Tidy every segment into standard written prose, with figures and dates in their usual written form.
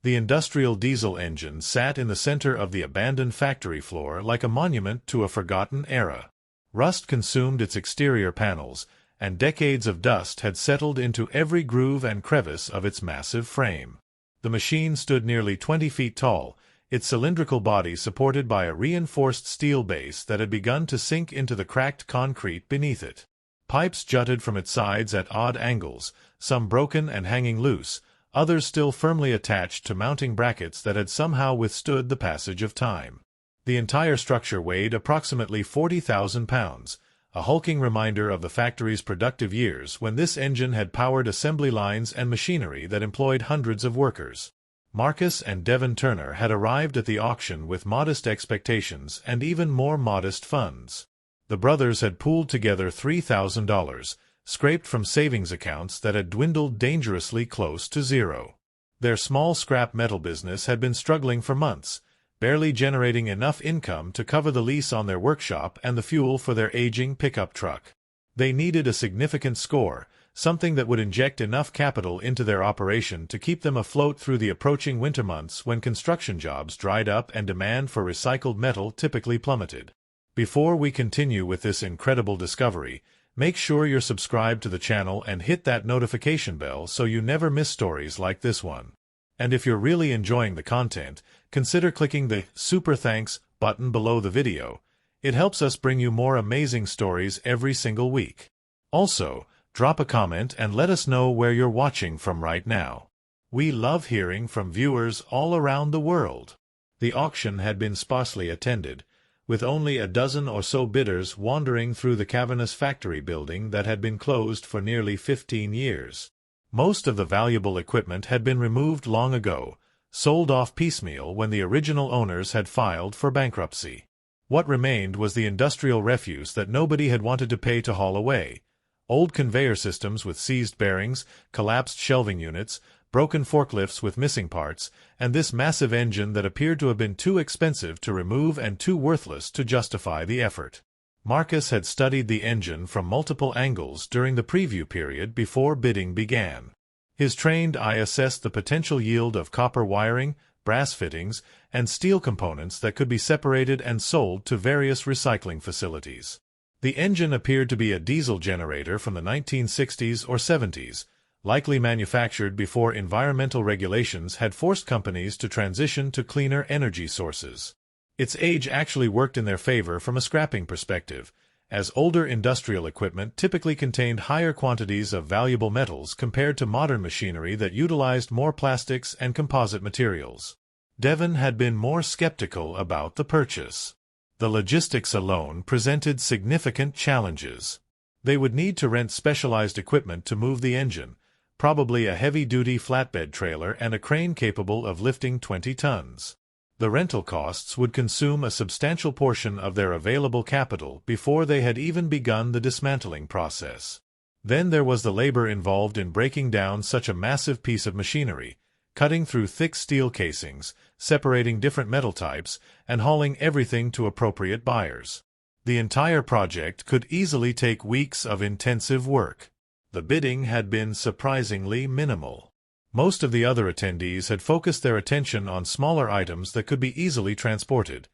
The industrial diesel engine sat in the center of the abandoned factory floor like a monument to a forgotten era. Rust consumed its exterior panels, and decades of dust had settled into every groove and crevice of its massive frame. The machine stood nearly 20 feet tall, its cylindrical body supported by a reinforced steel base that had begun to sink into the cracked concrete beneath it. Pipes jutted from its sides at odd angles, some broken and hanging loose, others still firmly attached to mounting brackets that had somehow withstood the passage of time. The entire structure weighed approximately 40,000 pounds, a hulking reminder of the factory's productive years when this engine had powered assembly lines and machinery that employed hundreds of workers. Marcus and Devon Turner had arrived at the auction with modest expectations and even more modest funds. The brothers had pooled together $3,000, scraped from savings accounts that had dwindled dangerously close to zero. Their small scrap metal business had been struggling for months, barely generating enough income to cover the lease on their workshop and the fuel for their aging pickup truck. They needed a significant score, something that would inject enough capital into their operation to keep them afloat through the approaching winter months when construction jobs dried up and demand for recycled metal typically plummeted. Before we continue with this incredible discovery, make sure you're subscribed to the channel and hit that notification bell so you never miss stories like this one. And if you're really enjoying the content, consider clicking the Super Thanks button below the video. It helps us bring you more amazing stories every single week. Also, drop a comment and let us know where you're watching from right now. We love hearing from viewers all around the world. The auction had been sparsely attended, with only a dozen or so bidders wandering through the cavernous factory building that had been closed for nearly 15 years. Most of the valuable equipment had been removed long ago, sold off piecemeal when the original owners had filed for bankruptcy. What remained was the industrial refuse that nobody had wanted to pay to haul away. Old conveyor systems with seized bearings, collapsed shelving units, broken forklifts with missing parts, and this massive engine that appeared to have been too expensive to remove and too worthless to justify the effort. Marcus had studied the engine from multiple angles during the preview period before bidding began. His trained eye assessed the potential yield of copper wiring, brass fittings, and steel components that could be separated and sold to various recycling facilities. The engine appeared to be a diesel generator from the 1960s or 70s, likely manufactured before environmental regulations had forced companies to transition to cleaner energy sources. Its age actually worked in their favor from a scrapping perspective, as older industrial equipment typically contained higher quantities of valuable metals compared to modern machinery that utilized more plastics and composite materials. Devon had been more skeptical about the purchase. The logistics alone presented significant challenges. They would need to rent specialized equipment to move the engine, probably a heavy-duty flatbed trailer and a crane capable of lifting 20 tons. The rental costs would consume a substantial portion of their available capital before they had even begun the dismantling process. Then there was the labor involved in breaking down such a massive piece of machinery, cutting through thick steel casings, separating different metal types, and hauling everything to appropriate buyers. The entire project could easily take weeks of intensive work. The bidding had been surprisingly minimal. Most of the other attendees had focused their attention on smaller items that could be easily transported.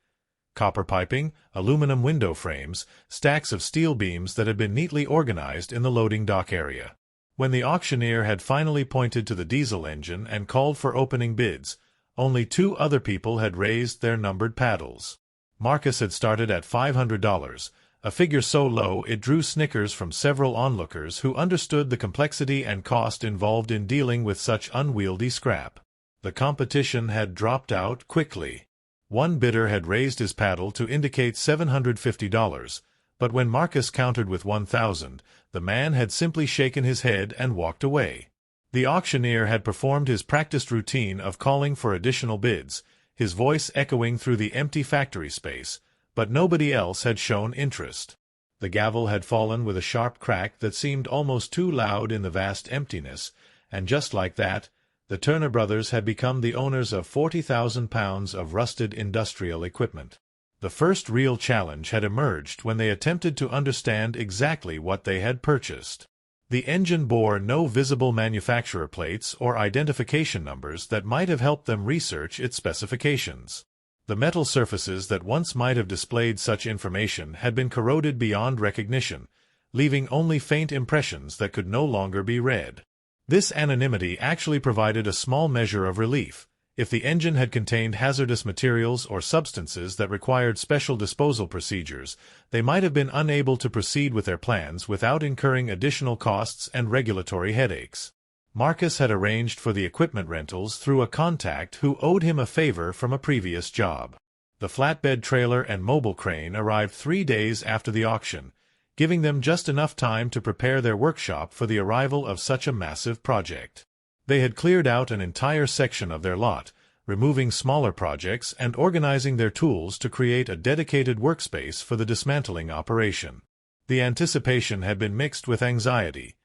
Copper piping, aluminum window frames, stacks of steel beams that had been neatly organized in the loading dock area. When the auctioneer had finally pointed to the diesel engine and called for opening bids, only 2 other people had raised their numbered paddles. Marcus had started at $500, a figure so low it drew snickers from several onlookers who understood the complexity and cost involved in dealing with such unwieldy scrap. The competition had dropped out quickly. One bidder had raised his paddle to indicate $750, but when Marcus countered with $1,000, the man had simply shaken his head and walked away. The auctioneer had performed his practiced routine of calling for additional bids, his voice echoing through the empty factory space, but nobody else had shown interest. The gavel had fallen with a sharp crack that seemed almost too loud in the vast emptiness, and just like that, the Turner brothers had become the owners of 40,000 pounds of rusted industrial equipment. The first real challenge had emerged when they attempted to understand exactly what they had purchased. The engine bore no visible manufacturer plates or identification numbers that might have helped them research its specifications. The metal surfaces that once might have displayed such information had been corroded beyond recognition, leaving only faint impressions that could no longer be read. This anonymity actually provided a small measure of relief. If the engine had contained hazardous materials or substances that required special disposal procedures, they might have been unable to proceed with their plans without incurring additional costs and regulatory headaches. Marcus had arranged for the equipment rentals through a contact who owed him a favor from a previous job. The flatbed trailer and mobile crane arrived 3 days after the auction, giving them just enough time to prepare their workshop for the arrival of such a massive project. They had cleared out an entire section of their lot, removing smaller projects and organizing their tools to create a dedicated workspace for the dismantling operation. The anticipation had been mixed with anxiety.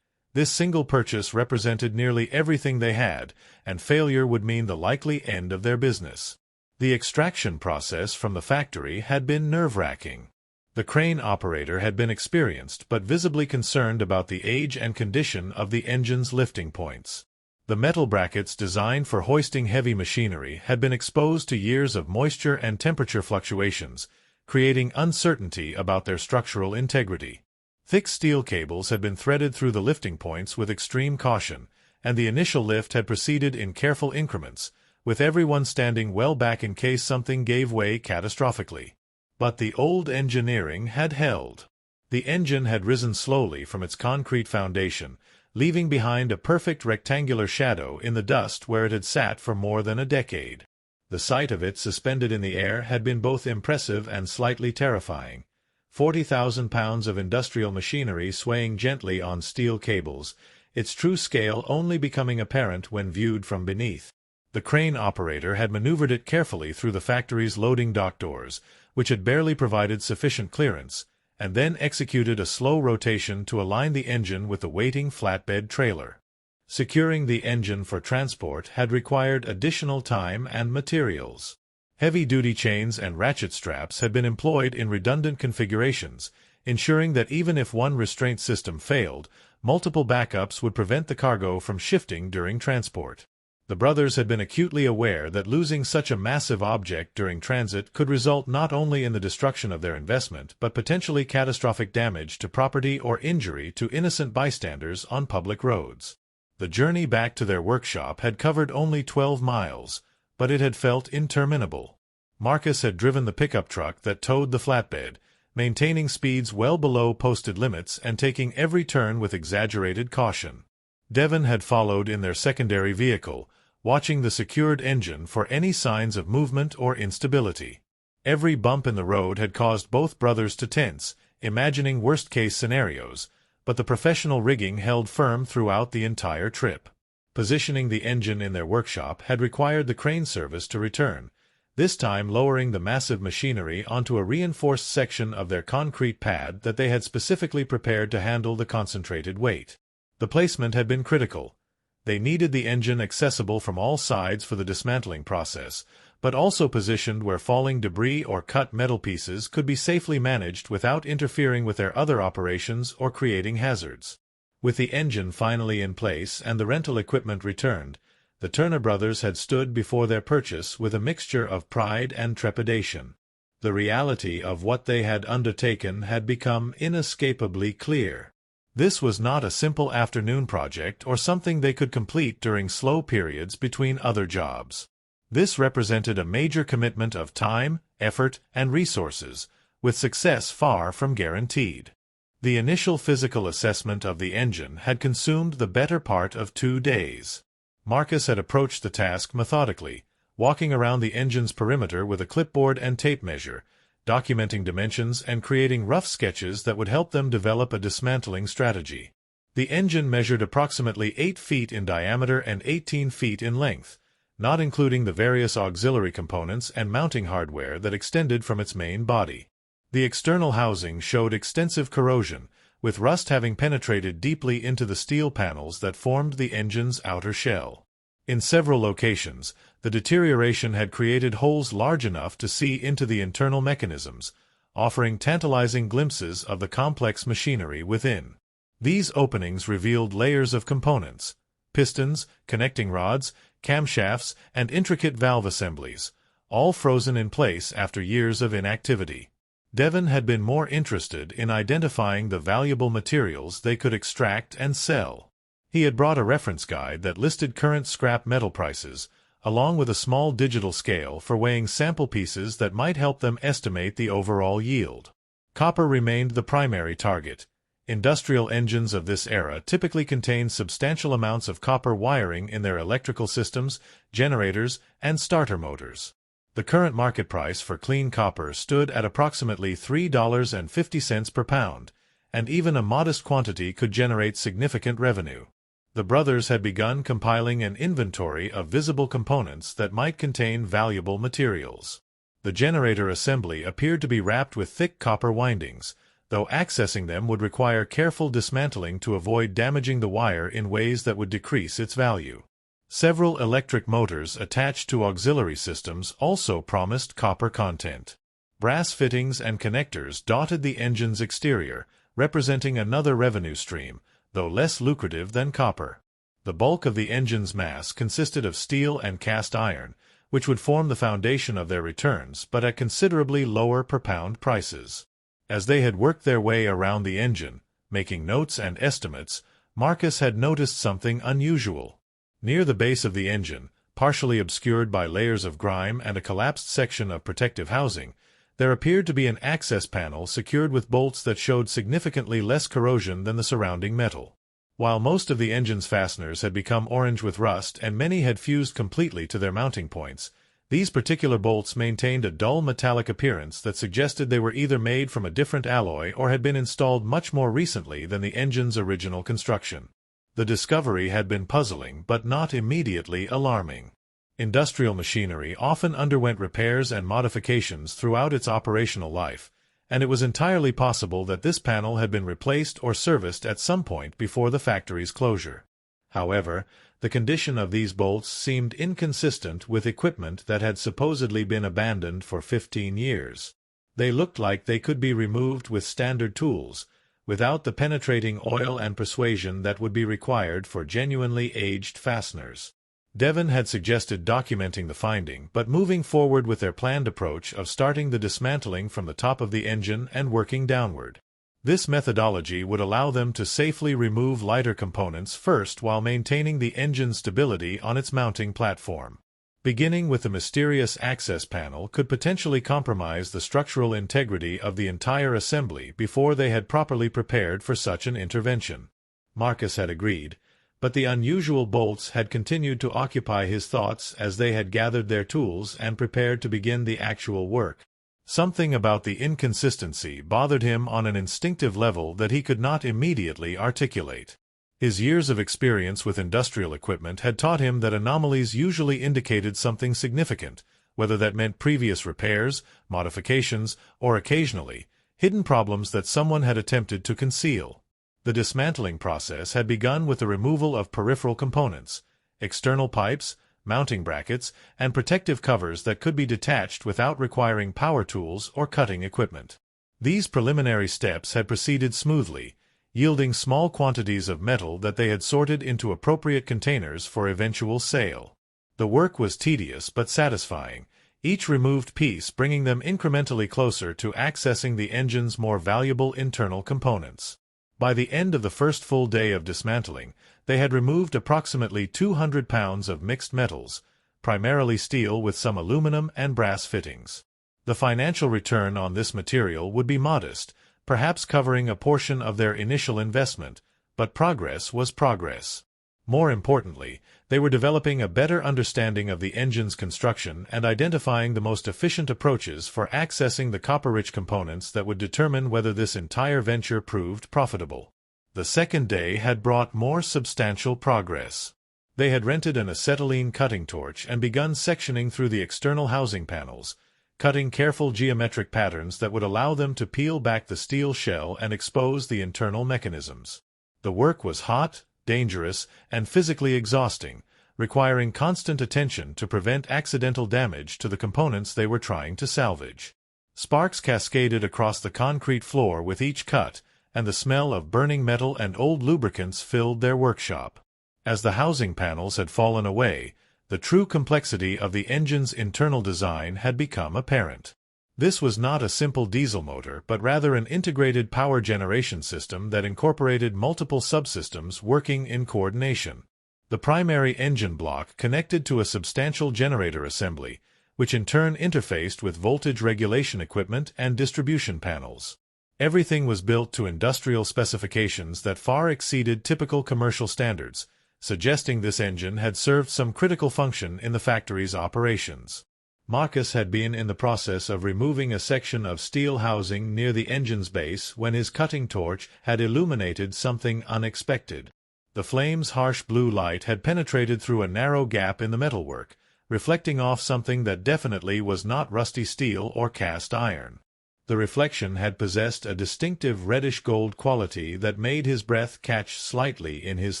This single purchase represented nearly everything they had, and failure would mean the likely end of their business. The extraction process from the factory had been nerve-wracking. The crane operator had been experienced but visibly concerned about the age and condition of the engine's lifting points. The metal brackets designed for hoisting heavy machinery had been exposed to years of moisture and temperature fluctuations, creating uncertainty about their structural integrity. Thick steel cables had been threaded through the lifting points with extreme caution, and the initial lift had proceeded in careful increments, with everyone standing well back in case something gave way catastrophically. But the old engineering had held. The engine had risen slowly from its concrete foundation, leaving behind a perfect rectangular shadow in the dust where it had sat for more than a decade. The sight of it suspended in the air had been both impressive and slightly terrifying. 40,000 pounds of industrial machinery swaying gently on steel cables, its true scale only becoming apparent when viewed from beneath. The crane operator had maneuvered it carefully through the factory's loading dock doors, which had barely provided sufficient clearance, and then executed a slow rotation to align the engine with the waiting flatbed trailer. Securing the engine for transport had required additional time and materials. Heavy-duty chains and ratchet straps had been employed in redundant configurations, ensuring that even if one restraint system failed, multiple backups would prevent the cargo from shifting during transport. The brothers had been acutely aware that losing such a massive object during transit could result not only in the destruction of their investment but potentially catastrophic damage to property or injury to innocent bystanders on public roads. The journey back to their workshop had covered only 12 miles, but it had felt interminable. Marcus had driven the pickup truck that towed the flatbed, maintaining speeds well below posted limits and taking every turn with exaggerated caution. Devon had followed in their secondary vehicle, watching the secured engine for any signs of movement or instability. Every bump in the road had caused both brothers to tense, imagining worst-case scenarios, but the professional rigging held firm throughout the entire trip. Positioning the engine in their workshop had required the crane service to return, this time lowering the massive machinery onto a reinforced section of their concrete pad that they had specifically prepared to handle the concentrated weight. The placement had been critical. They needed the engine accessible from all sides for the dismantling process, but also positioned where falling debris or cut metal pieces could be safely managed without interfering with their other operations or creating hazards. With the engine finally in place and the rental equipment returned, the Turner brothers had stood before their purchase with a mixture of pride and trepidation. The reality of what they had undertaken had become inescapably clear. This was not a simple afternoon project or something they could complete during slow periods between other jobs. This represented a major commitment of time, effort, and resources, with success far from guaranteed. The initial physical assessment of the engine had consumed the better part of 2 days. Marcus had approached the task methodically, walking around the engine's perimeter with a clipboard and tape measure, documenting dimensions and creating rough sketches that would help them develop a dismantling strategy. The engine measured approximately 8 feet in diameter and 18 feet in length, not including the various auxiliary components and mounting hardware that extended from its main body. The external housing showed extensive corrosion, with rust having penetrated deeply into the steel panels that formed the engine's outer shell. In several locations, the deterioration had created holes large enough to see into the internal mechanisms, offering tantalizing glimpses of the complex machinery within. These openings revealed layers of components: pistons, connecting rods, camshafts, and intricate valve assemblies, all frozen in place after years of inactivity. Devon had been more interested in identifying the valuable materials they could extract and sell. He had brought a reference guide that listed current scrap metal prices, along with a small digital scale for weighing sample pieces that might help them estimate the overall yield. Copper remained the primary target. Industrial engines of this era typically contained substantial amounts of copper wiring in their electrical systems, generators, and starter motors. The current market price for clean copper stood at approximately $3.50 per pound, and even a modest quantity could generate significant revenue. The brothers had begun compiling an inventory of visible components that might contain valuable materials. The generator assembly appeared to be wrapped with thick copper windings, though accessing them would require careful dismantling to avoid damaging the wire in ways that would decrease its value. Several electric motors attached to auxiliary systems also promised copper content. Brass fittings and connectors dotted the engine's exterior, representing another revenue stream, though less lucrative than copper. The bulk of the engine's mass consisted of steel and cast iron, which would form the foundation of their returns, but at considerably lower per-pound prices. As they had worked their way around the engine, making notes and estimates, Marcus had noticed something unusual. Near the base of the engine, partially obscured by layers of grime and a collapsed section of protective housing, there appeared to be an access panel secured with bolts that showed significantly less corrosion than the surrounding metal. While most of the engine's fasteners had become orange with rust and many had fused completely to their mounting points, these particular bolts maintained a dull metallic appearance that suggested they were either made from a different alloy or had been installed much more recently than the engine's original construction. The discovery had been puzzling but not immediately alarming. Industrial machinery often underwent repairs and modifications throughout its operational life, and it was entirely possible that this panel had been replaced or serviced at some point before the factory's closure. However, the condition of these bolts seemed inconsistent with equipment that had supposedly been abandoned for 15 years. They looked like they could be removed with standard tools, without the penetrating oil and persuasion that would be required for genuinely aged fasteners. Devon had suggested documenting the finding, but moving forward with their planned approach of starting the dismantling from the top of the engine and working downward. This methodology would allow them to safely remove lighter components first while maintaining the engine's stability on its mounting platform. Beginning with the mysterious access panel could potentially compromise the structural integrity of the entire assembly before they had properly prepared for such an intervention. Marcus had agreed, but the unusual bolts had continued to occupy his thoughts as they had gathered their tools and prepared to begin the actual work. Something about the inconsistency bothered him on an instinctive level that he could not immediately articulate. His years of experience with industrial equipment had taught him that anomalies usually indicated something significant, whether that meant previous repairs, modifications, or occasionally, hidden problems that someone had attempted to conceal. The dismantling process had begun with the removal of peripheral components, external pipes, mounting brackets, and protective covers that could be detached without requiring power tools or cutting equipment. These preliminary steps had proceeded smoothly, yielding small quantities of metal that they had sorted into appropriate containers for eventual sale. The work was tedious but satisfying, each removed piece bringing them incrementally closer to accessing the engine's more valuable internal components. By the end of the first full day of dismantling, they had removed approximately 200 pounds of mixed metals, primarily steel with some aluminum and brass fittings. The financial return on this material would be modest, perhaps covering a portion of their initial investment, but progress was progress. More importantly, they were developing a better understanding of the engine's construction and identifying the most efficient approaches for accessing the copper-rich components that would determine whether this entire venture proved profitable. The second day had brought more substantial progress. They had rented an acetylene cutting torch and begun sectioning through the external housing panels, cutting careful geometric patterns that would allow them to peel back the steel shell and expose the internal mechanisms. The work was hot, dangerous, and physically exhausting, requiring constant attention to prevent accidental damage to the components they were trying to salvage. Sparks cascaded across the concrete floor with each cut, and the smell of burning metal and old lubricants filled their workshop. As the housing panels had fallen away, the true complexity of the engine's internal design had become apparent. This was not a simple diesel motor, but rather an integrated power generation system that incorporated multiple subsystems working in coordination. The primary engine block connected to a substantial generator assembly, which in turn interfaced with voltage regulation equipment and distribution panels. Everything was built to industrial specifications that far exceeded typical commercial standards, suggesting this engine had served some critical function in the factory's operations. Marcus had been in the process of removing a section of steel housing near the engine's base when his cutting torch had illuminated something unexpected. The flame's harsh blue light had penetrated through a narrow gap in the metalwork, reflecting off something that definitely was not rusty steel or cast iron. The reflection had possessed a distinctive reddish-gold quality that made his breath catch slightly in his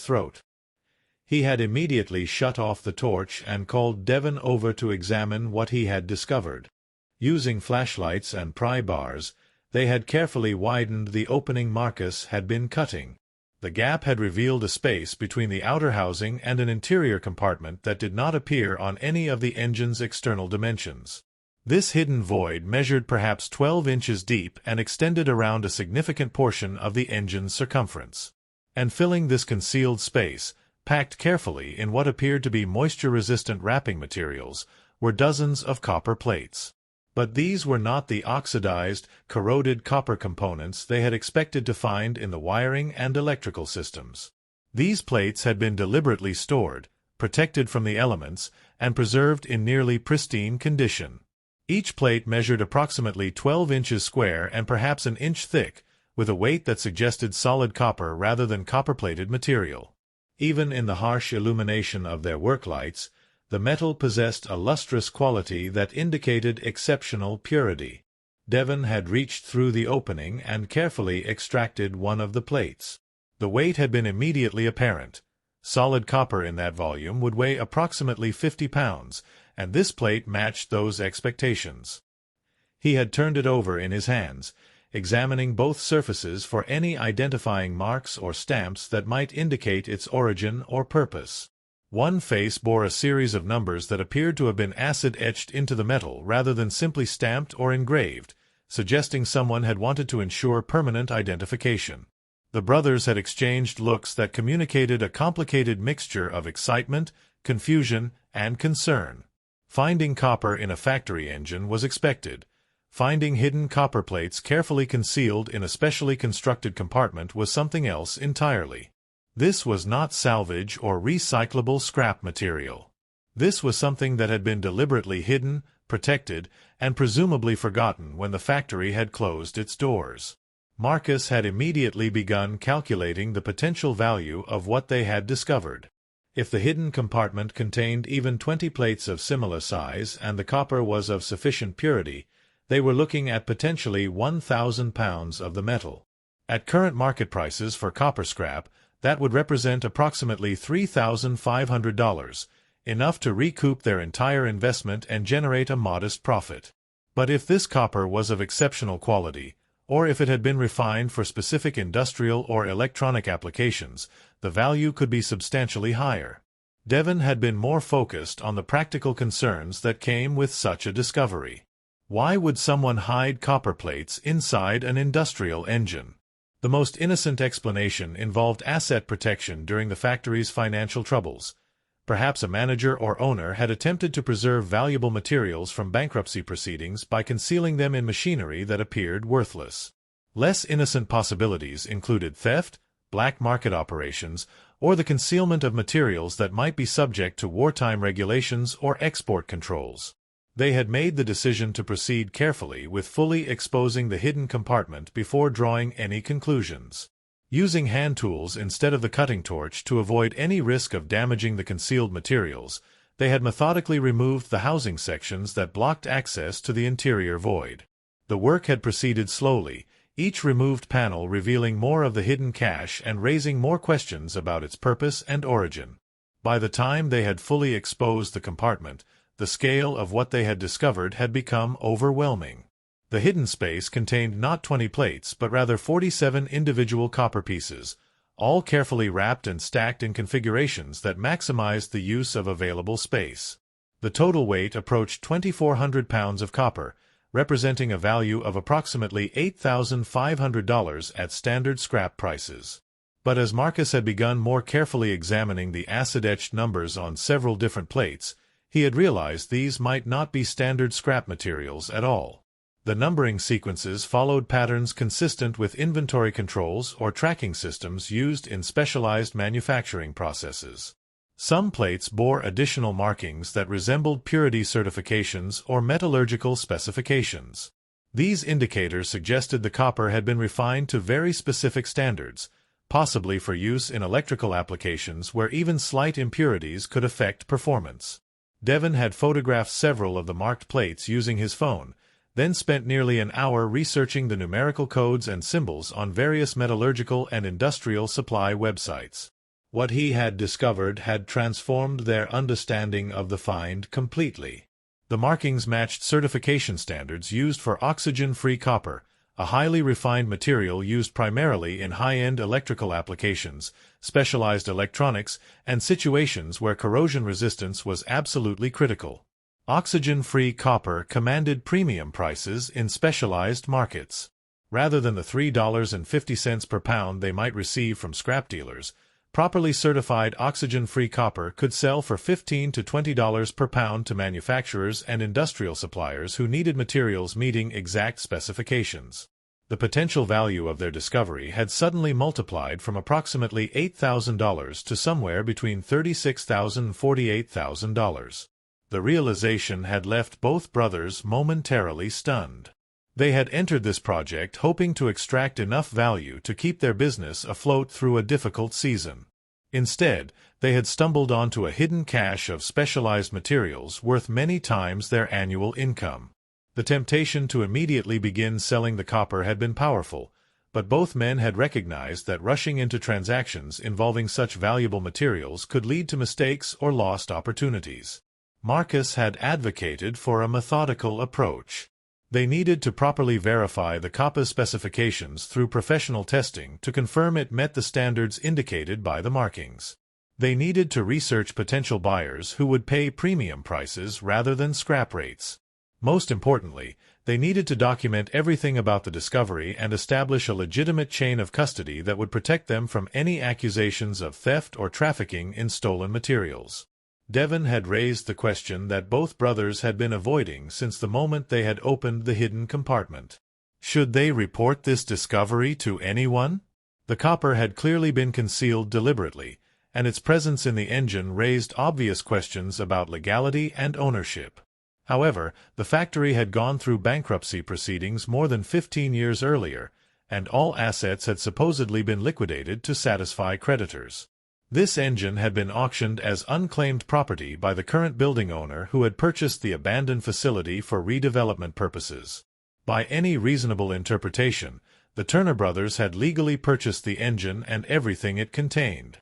throat. He had immediately shut off the torch and called Devon over to examine what he had discovered. Using flashlights and pry bars, they had carefully widened the opening Marcus had been cutting. The gap had revealed a space between the outer housing and an interior compartment that did not appear on any of the engine's external dimensions. This hidden void measured perhaps 12 inches deep and extended around a significant portion of the engine's circumference. And filling this concealed space, packed carefully in what appeared to be moisture-resistant wrapping materials, were dozens of copper plates. But these were not the oxidized, corroded copper components they had expected to find in the wiring and electrical systems. These plates had been deliberately stored, protected from the elements, and preserved in nearly pristine condition. Each plate measured approximately 12 inches square and perhaps an inch thick, with a weight that suggested solid copper rather than copper-plated material. Even in the harsh illumination of their work lights, the metal possessed a lustrous quality that indicated exceptional purity. Devon had reached through the opening and carefully extracted one of the plates. The weight had been immediately apparent. Solid copper in that volume would weigh approximately 50 pounds, and this plate matched those expectations. He had turned it over in his hands, examining both surfaces for any identifying marks or stamps that might indicate its origin or purpose. One face bore a series of numbers that appeared to have been acid-etched into the metal rather than simply stamped or engraved, suggesting someone had wanted to ensure permanent identification. The brothers had exchanged looks that communicated a complicated mixture of excitement, confusion, and concern. Finding copper in a factory engine was expected. Finding hidden copper plates carefully concealed in a specially constructed compartment was something else entirely. This was not salvage or recyclable scrap material. This was something that had been deliberately hidden, protected, and presumably forgotten when the factory had closed its doors. Marcus had immediately begun calculating the potential value of what they had discovered. If the hidden compartment contained even 20 plates of similar size and the copper was of sufficient purity, they were looking at potentially 1,000 pounds of the metal. At current market prices for copper scrap, that would represent approximately $3,500, enough to recoup their entire investment and generate a modest profit. But if this copper was of exceptional quality, or if it had been refined for specific industrial or electronic applications, the value could be substantially higher. Devon had been more focused on the practical concerns that came with such a discovery. Why would someone hide copper plates inside an industrial engine? The most innocent explanation involved asset protection during the factory's financial troubles. Perhaps a manager or owner had attempted to preserve valuable materials from bankruptcy proceedings by concealing them in machinery that appeared worthless. Less innocent possibilities included theft, black market operations, or the concealment of materials that might be subject to wartime regulations or export controls. They had made the decision to proceed carefully with fully exposing the hidden compartment before drawing any conclusions. Using hand tools instead of the cutting torch to avoid any risk of damaging the concealed materials, they had methodically removed the housing sections that blocked access to the interior void. The work had proceeded slowly, each removed panel revealing more of the hidden cache and raising more questions about its purpose and origin. By the time they had fully exposed the compartment, the scale of what they had discovered had become overwhelming. The hidden space contained not 20 plates but rather 47 individual copper pieces, all carefully wrapped and stacked in configurations that maximized the use of available space. The total weight approached 2,400 pounds of copper, representing a value of approximately $8,500 at standard scrap prices. But as Marcus had begun more carefully examining the acid-etched numbers on several different plates, he had realized these might not be standard scrap materials at all. The numbering sequences followed patterns consistent with inventory controls or tracking systems used in specialized manufacturing processes. Some plates bore additional markings that resembled purity certifications or metallurgical specifications. These indicators suggested the copper had been refined to very specific standards, possibly for use in electrical applications where even slight impurities could affect performance. Devon had photographed several of the marked plates using his phone, then spent nearly an hour researching the numerical codes and symbols on various metallurgical and industrial supply websites. What he had discovered had transformed their understanding of the find completely. The markings matched certification standards used for oxygen-free copper, a highly refined material used primarily in high-end electrical applications, specialized electronics, and situations where corrosion resistance was absolutely critical. Oxygen-free copper commanded premium prices in specialized markets. Rather than the $3.50 per pound they might receive from scrap dealers, properly certified oxygen-free copper could sell for $15 to $20 per pound to manufacturers and industrial suppliers who needed materials meeting exact specifications. The potential value of their discovery had suddenly multiplied from approximately $8,000 to somewhere between $36,000 and $48,000. The realization had left both brothers momentarily stunned. They had entered this project hoping to extract enough value to keep their business afloat through a difficult season. Instead, they had stumbled onto a hidden cache of specialized materials worth many times their annual income. The temptation to immediately begin selling the copper had been powerful, but both men had recognized that rushing into transactions involving such valuable materials could lead to mistakes or lost opportunities. Marcus had advocated for a methodical approach. They needed to properly verify the copper's specifications through professional testing to confirm it met the standards indicated by the markings. They needed to research potential buyers who would pay premium prices rather than scrap rates. Most importantly, they needed to document everything about the discovery and establish a legitimate chain of custody that would protect them from any accusations of theft or trafficking in stolen materials. Devon had raised the question that both brothers had been avoiding since the moment they had opened the hidden compartment. Should they report this discovery to anyone? The copper had clearly been concealed deliberately, and its presence in the engine raised obvious questions about legality and ownership. However, the factory had gone through bankruptcy proceedings more than 15 years earlier, and all assets had supposedly been liquidated to satisfy creditors. This engine had been auctioned as unclaimed property by the current building owner who had purchased the abandoned facility for redevelopment purposes. By any reasonable interpretation, the Turner brothers had legally purchased the engine and everything it contained.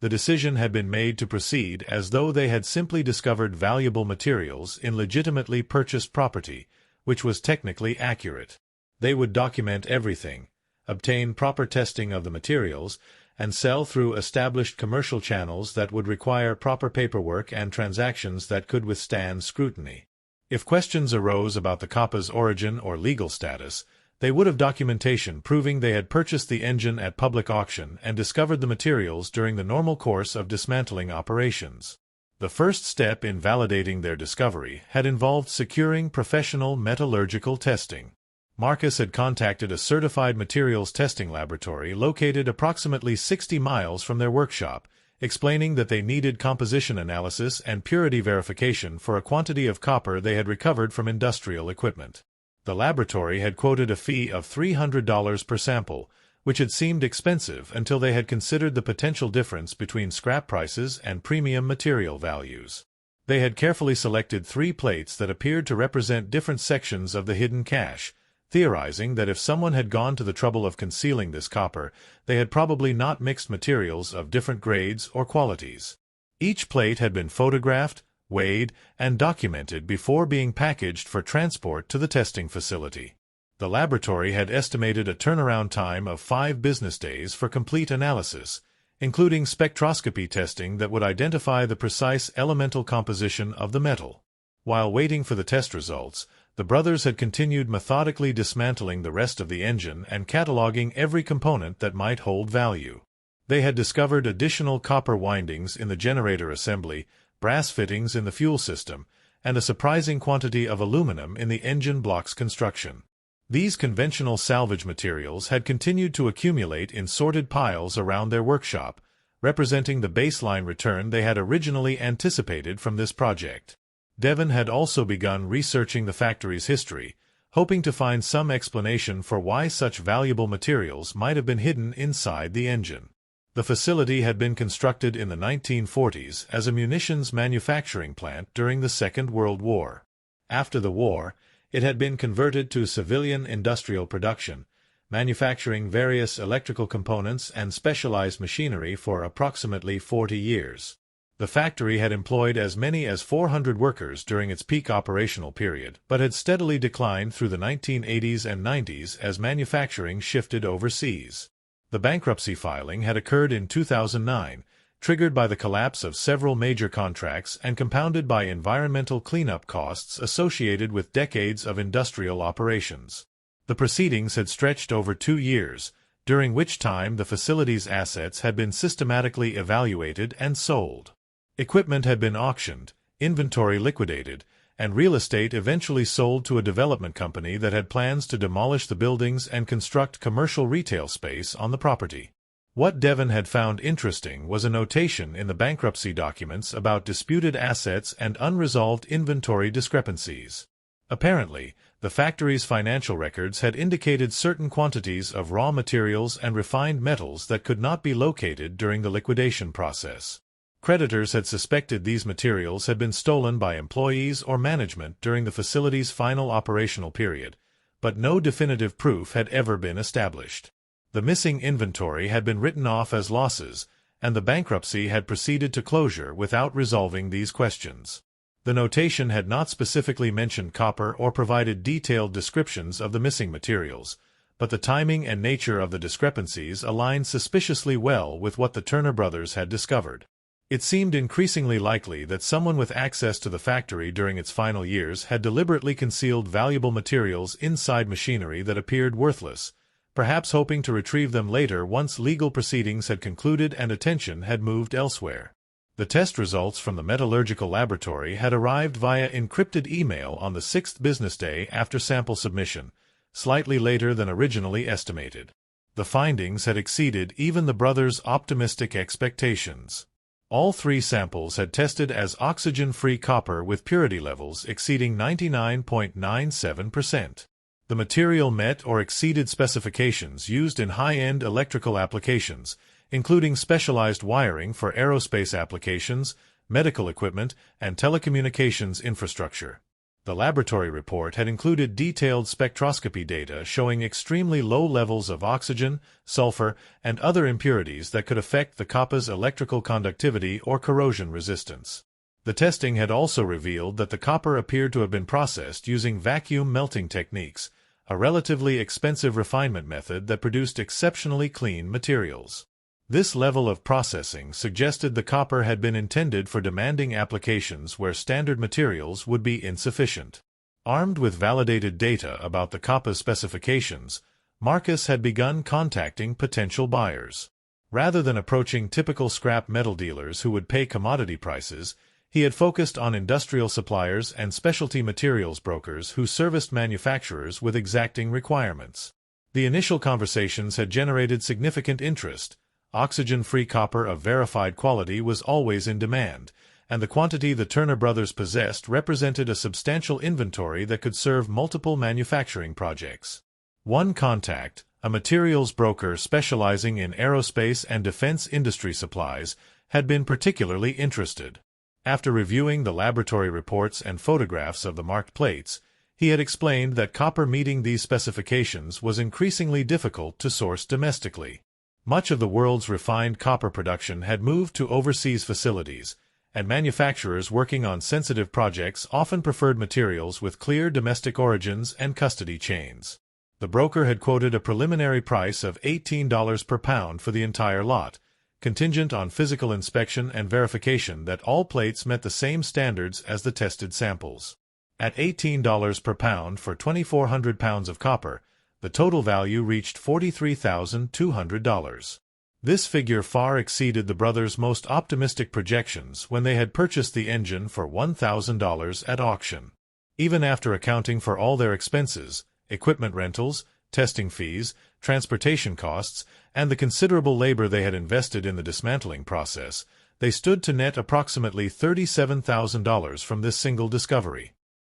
The decision had been made to proceed as though they had simply discovered valuable materials in legitimately purchased property, which was technically accurate. They would document everything, obtain proper testing of the materials, and sell through established commercial channels that would require proper paperwork and transactions that could withstand scrutiny. If questions arose about the copper's origin or legal status, they would have documentation proving they had purchased the engine at public auction and discovered the materials during the normal course of dismantling operations. The first step in validating their discovery had involved securing professional metallurgical testing. Marcus had contacted a certified materials testing laboratory located approximately 60 miles from their workshop, explaining that they needed composition analysis and purity verification for a quantity of copper they had recovered from industrial equipment. The laboratory had quoted a fee of $300 per sample, which had seemed expensive until they had considered the potential difference between scrap prices and premium material values. They had carefully selected 3 plates that appeared to represent different sections of the hidden cache, theorizing that if someone had gone to the trouble of concealing this copper, they had probably not mixed materials of different grades or qualities. Each plate had been photographed, weighed, and documented before being packaged for transport to the testing facility. The laboratory had estimated a turnaround time of 5 business days for complete analysis, including spectroscopy testing that would identify the precise elemental composition of the metal. While waiting for the test results, the brothers had continued methodically dismantling the rest of the engine and cataloging every component that might hold value. They had discovered additional copper windings in the generator assembly, brass fittings in the fuel system, and a surprising quantity of aluminum in the engine block's construction. These conventional salvage materials had continued to accumulate in sorted piles around their workshop, representing the baseline return they had originally anticipated from this project. Devon had also begun researching the factory's history, hoping to find some explanation for why such valuable materials might have been hidden inside the engine. The facility had been constructed in the 1940s as a munitions manufacturing plant during the Second World War. After the war, it had been converted to civilian industrial production, manufacturing various electrical components and specialized machinery for approximately 40 years. The factory had employed as many as 400 workers during its peak operational period, but had steadily declined through the 1980s and 90s as manufacturing shifted overseas. The bankruptcy filing had occurred in 2009, triggered by the collapse of several major contracts and compounded by environmental cleanup costs associated with decades of industrial operations. The proceedings had stretched over 2 years, during which time the facility's assets had been systematically evaluated and sold. Equipment had been auctioned, inventory liquidated, and real estate eventually sold to a development company that had plans to demolish the buildings and construct commercial retail space on the property. What Devon had found interesting was a notation in the bankruptcy documents about disputed assets and unresolved inventory discrepancies. Apparently, the factory's financial records had indicated certain quantities of raw materials and refined metals that could not be located during the liquidation process. Creditors had suspected these materials had been stolen by employees or management during the facility's final operational period, but no definitive proof had ever been established. The missing inventory had been written off as losses, and the bankruptcy had proceeded to closure without resolving these questions. The notation had not specifically mentioned copper or provided detailed descriptions of the missing materials, but the timing and nature of the discrepancies aligned suspiciously well with what the Turner brothers had discovered. It seemed increasingly likely that someone with access to the factory during its final years had deliberately concealed valuable materials inside machinery that appeared worthless, perhaps hoping to retrieve them later once legal proceedings had concluded and attention had moved elsewhere. The test results from the metallurgical laboratory had arrived via encrypted email on the 6th business day after sample submission, slightly later than originally estimated. The findings had exceeded even the brothers' optimistic expectations. All 3 samples had tested as oxygen-free copper with purity levels exceeding 99.97%. The material met or exceeded specifications used in high-end electrical applications, including specialized wiring for aerospace applications, medical equipment, and telecommunications infrastructure. The laboratory report had included detailed spectroscopy data showing extremely low levels of oxygen, sulfur, and other impurities that could affect the copper's electrical conductivity or corrosion resistance. The testing had also revealed that the copper appeared to have been processed using vacuum melting techniques, a relatively expensive refinement method that produced exceptionally clean materials. This level of processing suggested the copper had been intended for demanding applications where standard materials would be insufficient. Armed with validated data about the copper's specifications, Marcus had begun contacting potential buyers. Rather than approaching typical scrap metal dealers who would pay commodity prices, he had focused on industrial suppliers and specialty materials brokers who serviced manufacturers with exacting requirements. The initial conversations had generated significant interest. Oxygen-free copper of verified quality was always in demand, and the quantity the Turner brothers possessed represented a substantial inventory that could serve multiple manufacturing projects. One contact, a materials broker specializing in aerospace and defense industry supplies, had been particularly interested. After reviewing the laboratory reports and photographs of the marked plates, he had explained that copper meeting these specifications was increasingly difficult to source domestically. Much of the world's refined copper production had moved to overseas facilities, and manufacturers working on sensitive projects often preferred materials with clear domestic origins and custody chains. The broker had quoted a preliminary price of $18 per pound for the entire lot, contingent on physical inspection and verification that all plates met the same standards as the tested samples. At $18 per pound for 2,400 pounds of copper, the total value reached $43,200. This figure far exceeded the brothers' most optimistic projections when they had purchased the engine for $1,000 at auction. Even after accounting for all their expenses, equipment rentals, testing fees, transportation costs, and the considerable labor they had invested in the dismantling process, they stood to net approximately $37,000 from this single discovery.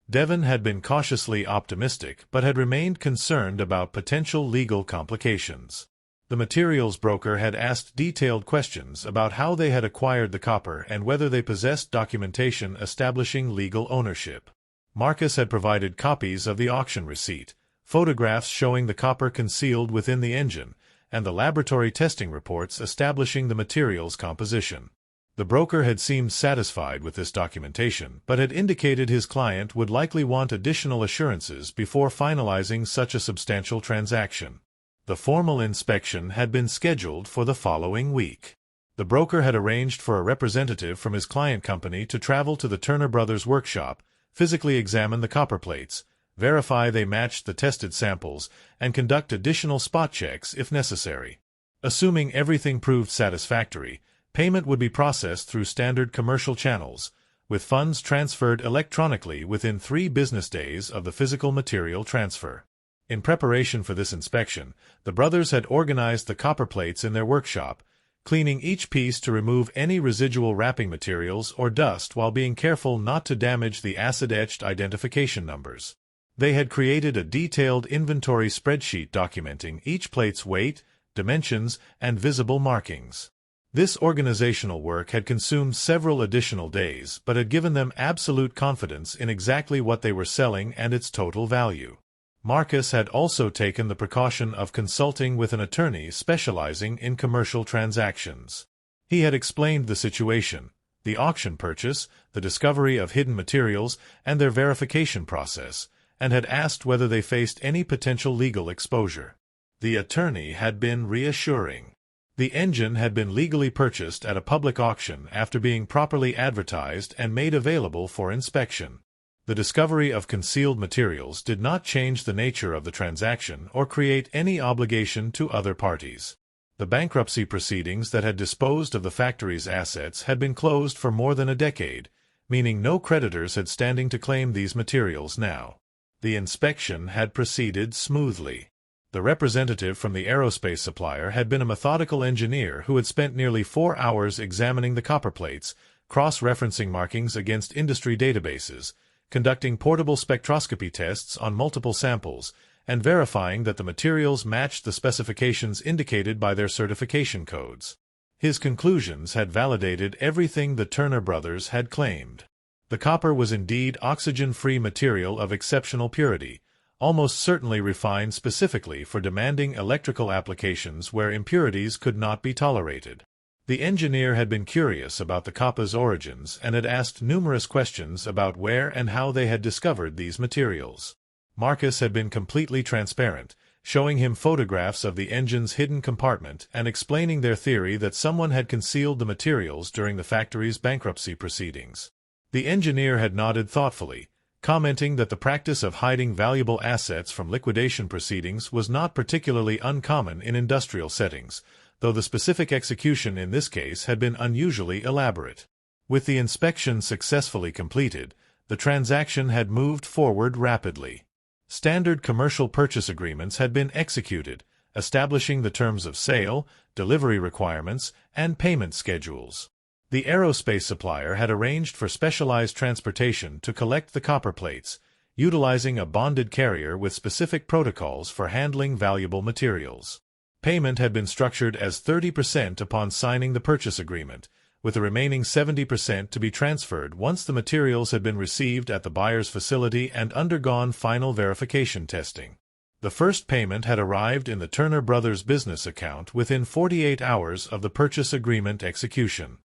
Devon had been cautiously optimistic but had remained concerned about potential legal complications. The materials broker had asked detailed questions about how they had acquired the copper and whether they possessed documentation establishing legal ownership. Marcus had provided copies of the auction receipt, photographs showing the copper concealed within the engine, and the laboratory testing reports establishing the material's composition. The broker had seemed satisfied with this documentation, but had indicated his client would likely want additional assurances before finalizing such a substantial transaction. The formal inspection had been scheduled for the following week. The broker had arranged for a representative from his client company to travel to the Turner Brothers workshop, physically examine the copper plates, verify they matched the tested samples, and conduct additional spot checks if necessary. Assuming everything proved satisfactory, payment would be processed through standard commercial channels, with funds transferred electronically within 3 business days of the physical material transfer. In preparation for this inspection, the brothers had organized the copper plates in their workshop, cleaning each piece to remove any residual wrapping materials or dust while being careful not to damage the acid-etched identification numbers. They had created a detailed inventory spreadsheet documenting each plate's weight, dimensions, and visible markings. This organizational work had consumed several additional days but had given them absolute confidence in exactly what they were selling and its total value. Marcus had also taken the precaution of consulting with an attorney specializing in commercial transactions. He had explained the situation, the auction purchase, the discovery of hidden materials, and their verification process, and had asked whether they faced any potential legal exposure. The attorney had been reassuring. The engine had been legally purchased at a public auction after being properly advertised and made available for inspection. The discovery of concealed materials did not change the nature of the transaction or create any obligation to other parties. The bankruptcy proceedings that had disposed of the factory's assets had been closed for more than a decade, meaning no creditors had standing to claim these materials now. The inspection had proceeded smoothly. The representative from the aerospace supplier had been a methodical engineer who had spent nearly 4 hours examining the copper plates, cross-referencing markings against industry databases, conducting portable spectroscopy tests on multiple samples, and verifying that the materials matched the specifications indicated by their certification codes. His conclusions had validated everything the Turner brothers had claimed. The copper was indeed oxygen-free material of exceptional purity, almost certainly refined specifically for demanding electrical applications where impurities could not be tolerated. The engineer had been curious about the copper's origins and had asked numerous questions about where and how they had discovered these materials. Marcus had been completely transparent, showing him photographs of the engine's hidden compartment and explaining their theory that someone had concealed the materials during the factory's bankruptcy proceedings. The engineer had nodded thoughtfully, commenting that the practice of hiding valuable assets from liquidation proceedings was not particularly uncommon in industrial settings, though the specific execution in this case had been unusually elaborate. With the inspection successfully completed, the transaction had moved forward rapidly. Standard commercial purchase agreements had been executed, establishing the terms of sale, delivery requirements, and payment schedules. The aerospace supplier had arranged for specialized transportation to collect the copper plates, utilizing a bonded carrier with specific protocols for handling valuable materials. Payment had been structured as 30% upon signing the purchase agreement, with the remaining 70% to be transferred once the materials had been received at the buyer's facility and undergone final verification testing. The first payment had arrived in the Turner Brothers business account within 48 hours of the purchase agreement execution.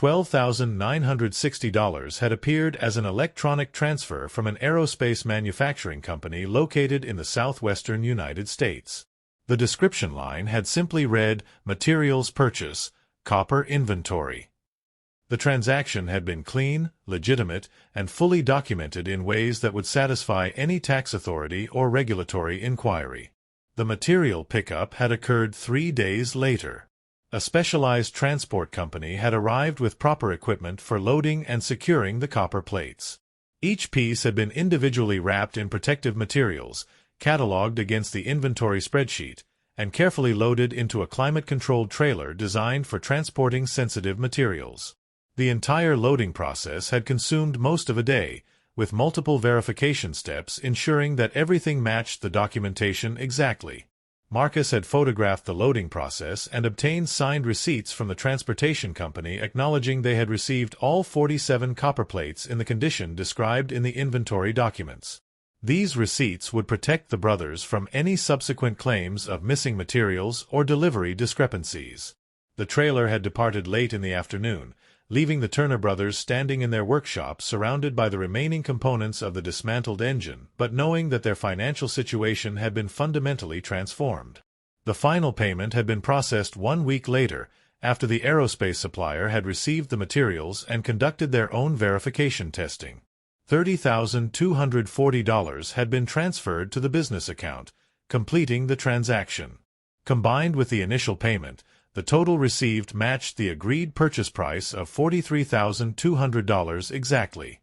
$12,960 had appeared as an electronic transfer from an aerospace manufacturing company located in the southwestern United States. The description line had simply read, "Materials purchase, copper inventory." The transaction had been clean, legitimate, and fully documented in ways that would satisfy any tax authority or regulatory inquiry. The material pickup had occurred 3 days later. A specialized transport company had arrived with proper equipment for loading and securing the copper plates. Each piece had been individually wrapped in protective materials, cataloged against the inventory spreadsheet, and carefully loaded into a climate-controlled trailer designed for transporting sensitive materials. The entire loading process had consumed most of a day, with multiple verification steps ensuring that everything matched the documentation exactly. Marcus had photographed the loading process and obtained signed receipts from the transportation company acknowledging they had received all 47 copper plates in the condition described in the inventory documents. These receipts would protect the brothers from any subsequent claims of missing materials or delivery discrepancies. The trailer had departed late in the afternoon, leaving the Turner brothers standing in their workshop surrounded by the remaining components of the dismantled engine, but knowing that their financial situation had been fundamentally transformed. The final payment had been processed 1 week later, after the aerospace supplier had received the materials and conducted their own verification testing. $30,240 had been transferred to the business account, completing the transaction. Combined with the initial payment, the total received matched the agreed purchase price of $43,200 exactly.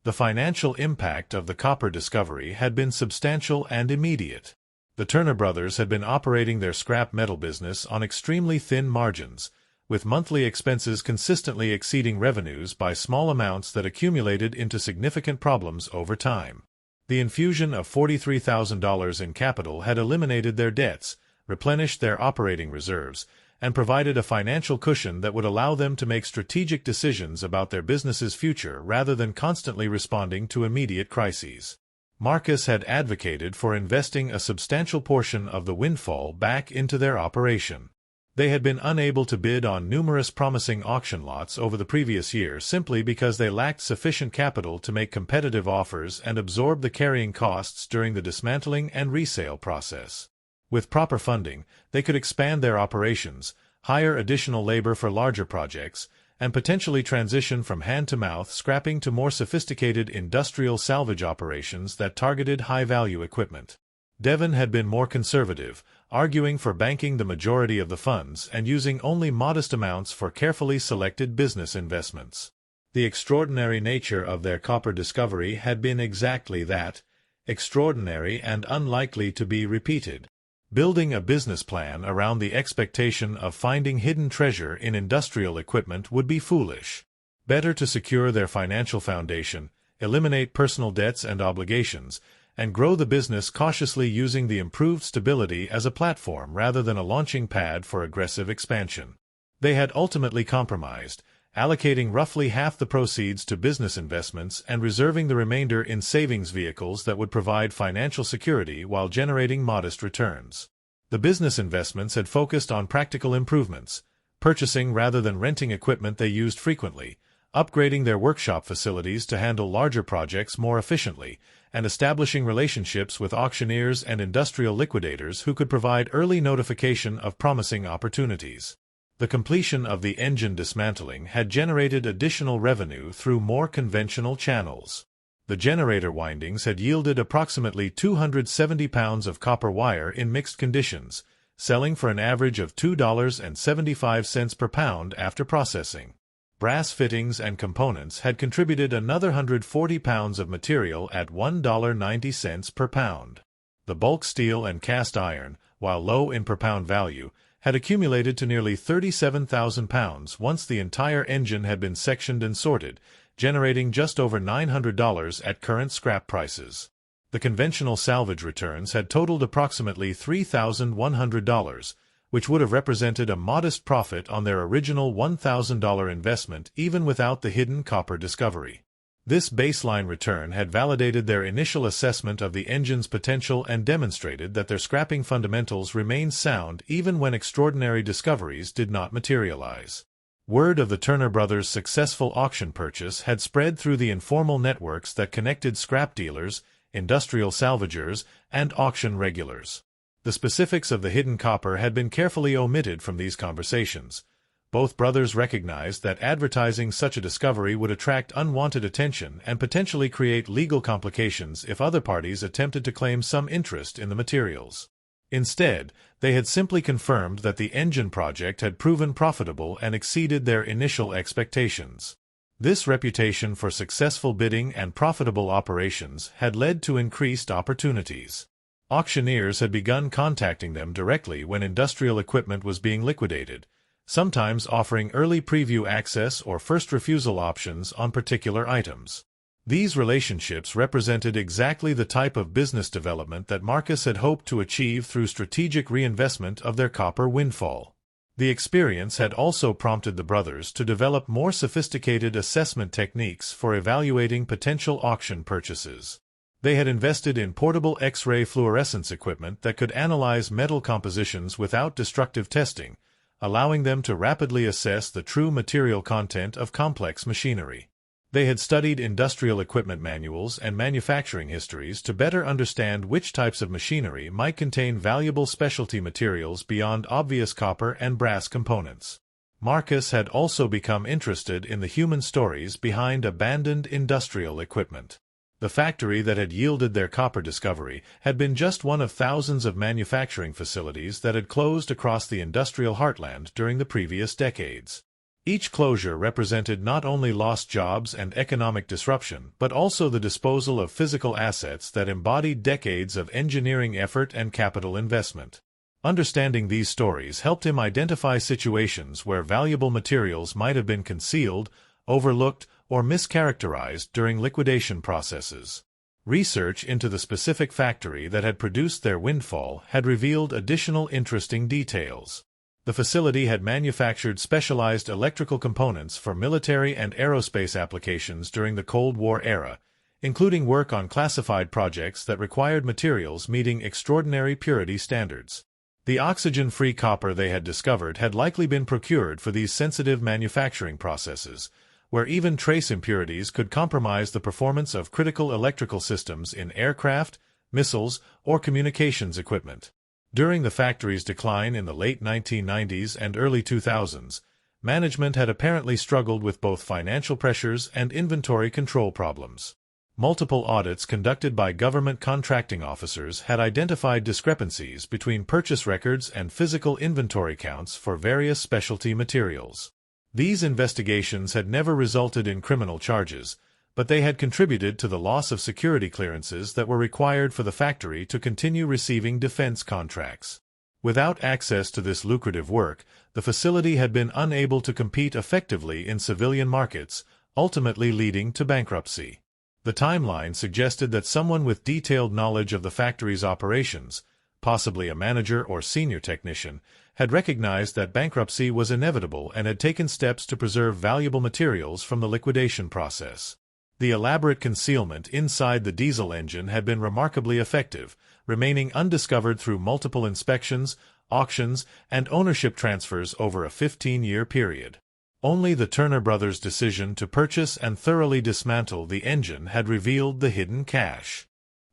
The financial impact of the copper discovery had been substantial and immediate. The Turner brothers had been operating their scrap metal business on extremely thin margins, with monthly expenses consistently exceeding revenues by small amounts that accumulated into significant problems over time. The infusion of $43,000 in capital had eliminated their debts, replenished their operating reserves, and provided a financial cushion that would allow them to make strategic decisions about their business's future rather than constantly responding to immediate crises. Marcus had advocated for investing a substantial portion of the windfall back into their operation. They had been unable to bid on numerous promising auction lots over the previous year simply because they lacked sufficient capital to make competitive offers and absorb the carrying costs during the dismantling and resale process. With proper funding, they could expand their operations, hire additional labor for larger projects, and potentially transition from hand-to-mouth scrapping to more sophisticated industrial salvage operations that targeted high-value equipment. Devon had been more conservative, arguing for banking the majority of the funds and using only modest amounts for carefully selected business investments. The extraordinary nature of their copper discovery had been exactly that, extraordinary and unlikely to be repeated. Building a business plan around the expectation of finding hidden treasure in industrial equipment would be foolish. Better to secure their financial foundation, eliminate personal debts and obligations, and grow the business cautiously using the improved stability as a platform rather than a launching pad for aggressive expansion. They had ultimately compromised, allocating roughly half the proceeds to business investments and reserving the remainder in savings vehicles that would provide financial security while generating modest returns. The business investments had focused on practical improvements, purchasing rather than renting equipment they used frequently, upgrading their workshop facilities to handle larger projects more efficiently, and establishing relationships with auctioneers and industrial liquidators who could provide early notification of promising opportunities. The completion of the engine dismantling had generated additional revenue through more conventional channels. The generator windings had yielded approximately 270 pounds of copper wire in mixed conditions, selling for an average of $2.75 per pound after processing. Brass fittings and components had contributed another 140 pounds of material at $1.90 per pound. The bulk steel and cast iron, while low in per-pound value, had accumulated to nearly 37,000 pounds once the entire engine had been sectioned and sorted, generating just over $900 at current scrap prices. The conventional salvage returns had totaled approximately $3,100, which would have represented a modest profit on their original $1,000 investment even without the hidden copper discovery. This baseline return had validated their initial assessment of the engine's potential and demonstrated that their scrapping fundamentals remained sound even when extraordinary discoveries did not materialize. Word of the Turner brothers' successful auction purchase had spread through the informal networks that connected scrap dealers, industrial salvagers, and auction regulars. The specifics of the hidden copper had been carefully omitted from these conversations. Both brothers recognized that advertising such a discovery would attract unwanted attention and potentially create legal complications if other parties attempted to claim some interest in the materials. Instead, they had simply confirmed that the engine project had proven profitable and exceeded their initial expectations. This reputation for successful bidding and profitable operations had led to increased opportunities. Auctioneers had begun contacting them directly when industrial equipment was being liquidated, sometimes offering early preview access or first refusal options on particular items. These relationships represented exactly the type of business development that Marcus had hoped to achieve through strategic reinvestment of their copper windfall. The experience had also prompted the brothers to develop more sophisticated assessment techniques for evaluating potential auction purchases. They had invested in portable X-ray fluorescence equipment that could analyze metal compositions without destructive testing, allowing them to rapidly assess the true material content of complex machinery. They had studied industrial equipment manuals and manufacturing histories to better understand which types of machinery might contain valuable specialty materials beyond obvious copper and brass components. Marcus had also become interested in the human stories behind abandoned industrial equipment. The factory that had yielded their copper discovery had been just one of thousands of manufacturing facilities that had closed across the industrial heartland during the previous decades. Each closure represented not only lost jobs and economic disruption, but also the disposal of physical assets that embodied decades of engineering effort and capital investment. Understanding these stories helped him identify situations where valuable materials might have been concealed, overlooked, or mischaracterized during liquidation processes. Research into the specific factory that had produced their windfall had revealed additional interesting details. The facility had manufactured specialized electrical components for military and aerospace applications during the Cold War era, including work on classified projects that required materials meeting extraordinary purity standards. The oxygen-free copper they had discovered had likely been procured for these sensitive manufacturing processes, where even trace impurities could compromise the performance of critical electrical systems in aircraft, missiles, or communications equipment. During the factory's decline in the late 1990s and early 2000s, management had apparently struggled with both financial pressures and inventory control problems. Multiple audits conducted by government contracting officers had identified discrepancies between purchase records and physical inventory counts for various specialty materials. These investigations had never resulted in criminal charges, but they had contributed to the loss of security clearances that were required for the factory to continue receiving defense contracts. Without access to this lucrative work, the facility had been unable to compete effectively in civilian markets, ultimately leading to bankruptcy. The timeline suggested that someone with detailed knowledge of the factory's operations, possibly a manager or senior technician, had recognized that bankruptcy was inevitable and had taken steps to preserve valuable materials from the liquidation process. The elaborate concealment inside the diesel engine had been remarkably effective, remaining undiscovered through multiple inspections, auctions, and ownership transfers over a 15-year period. Only the Turner brothers' decision to purchase and thoroughly dismantle the engine had revealed the hidden cache.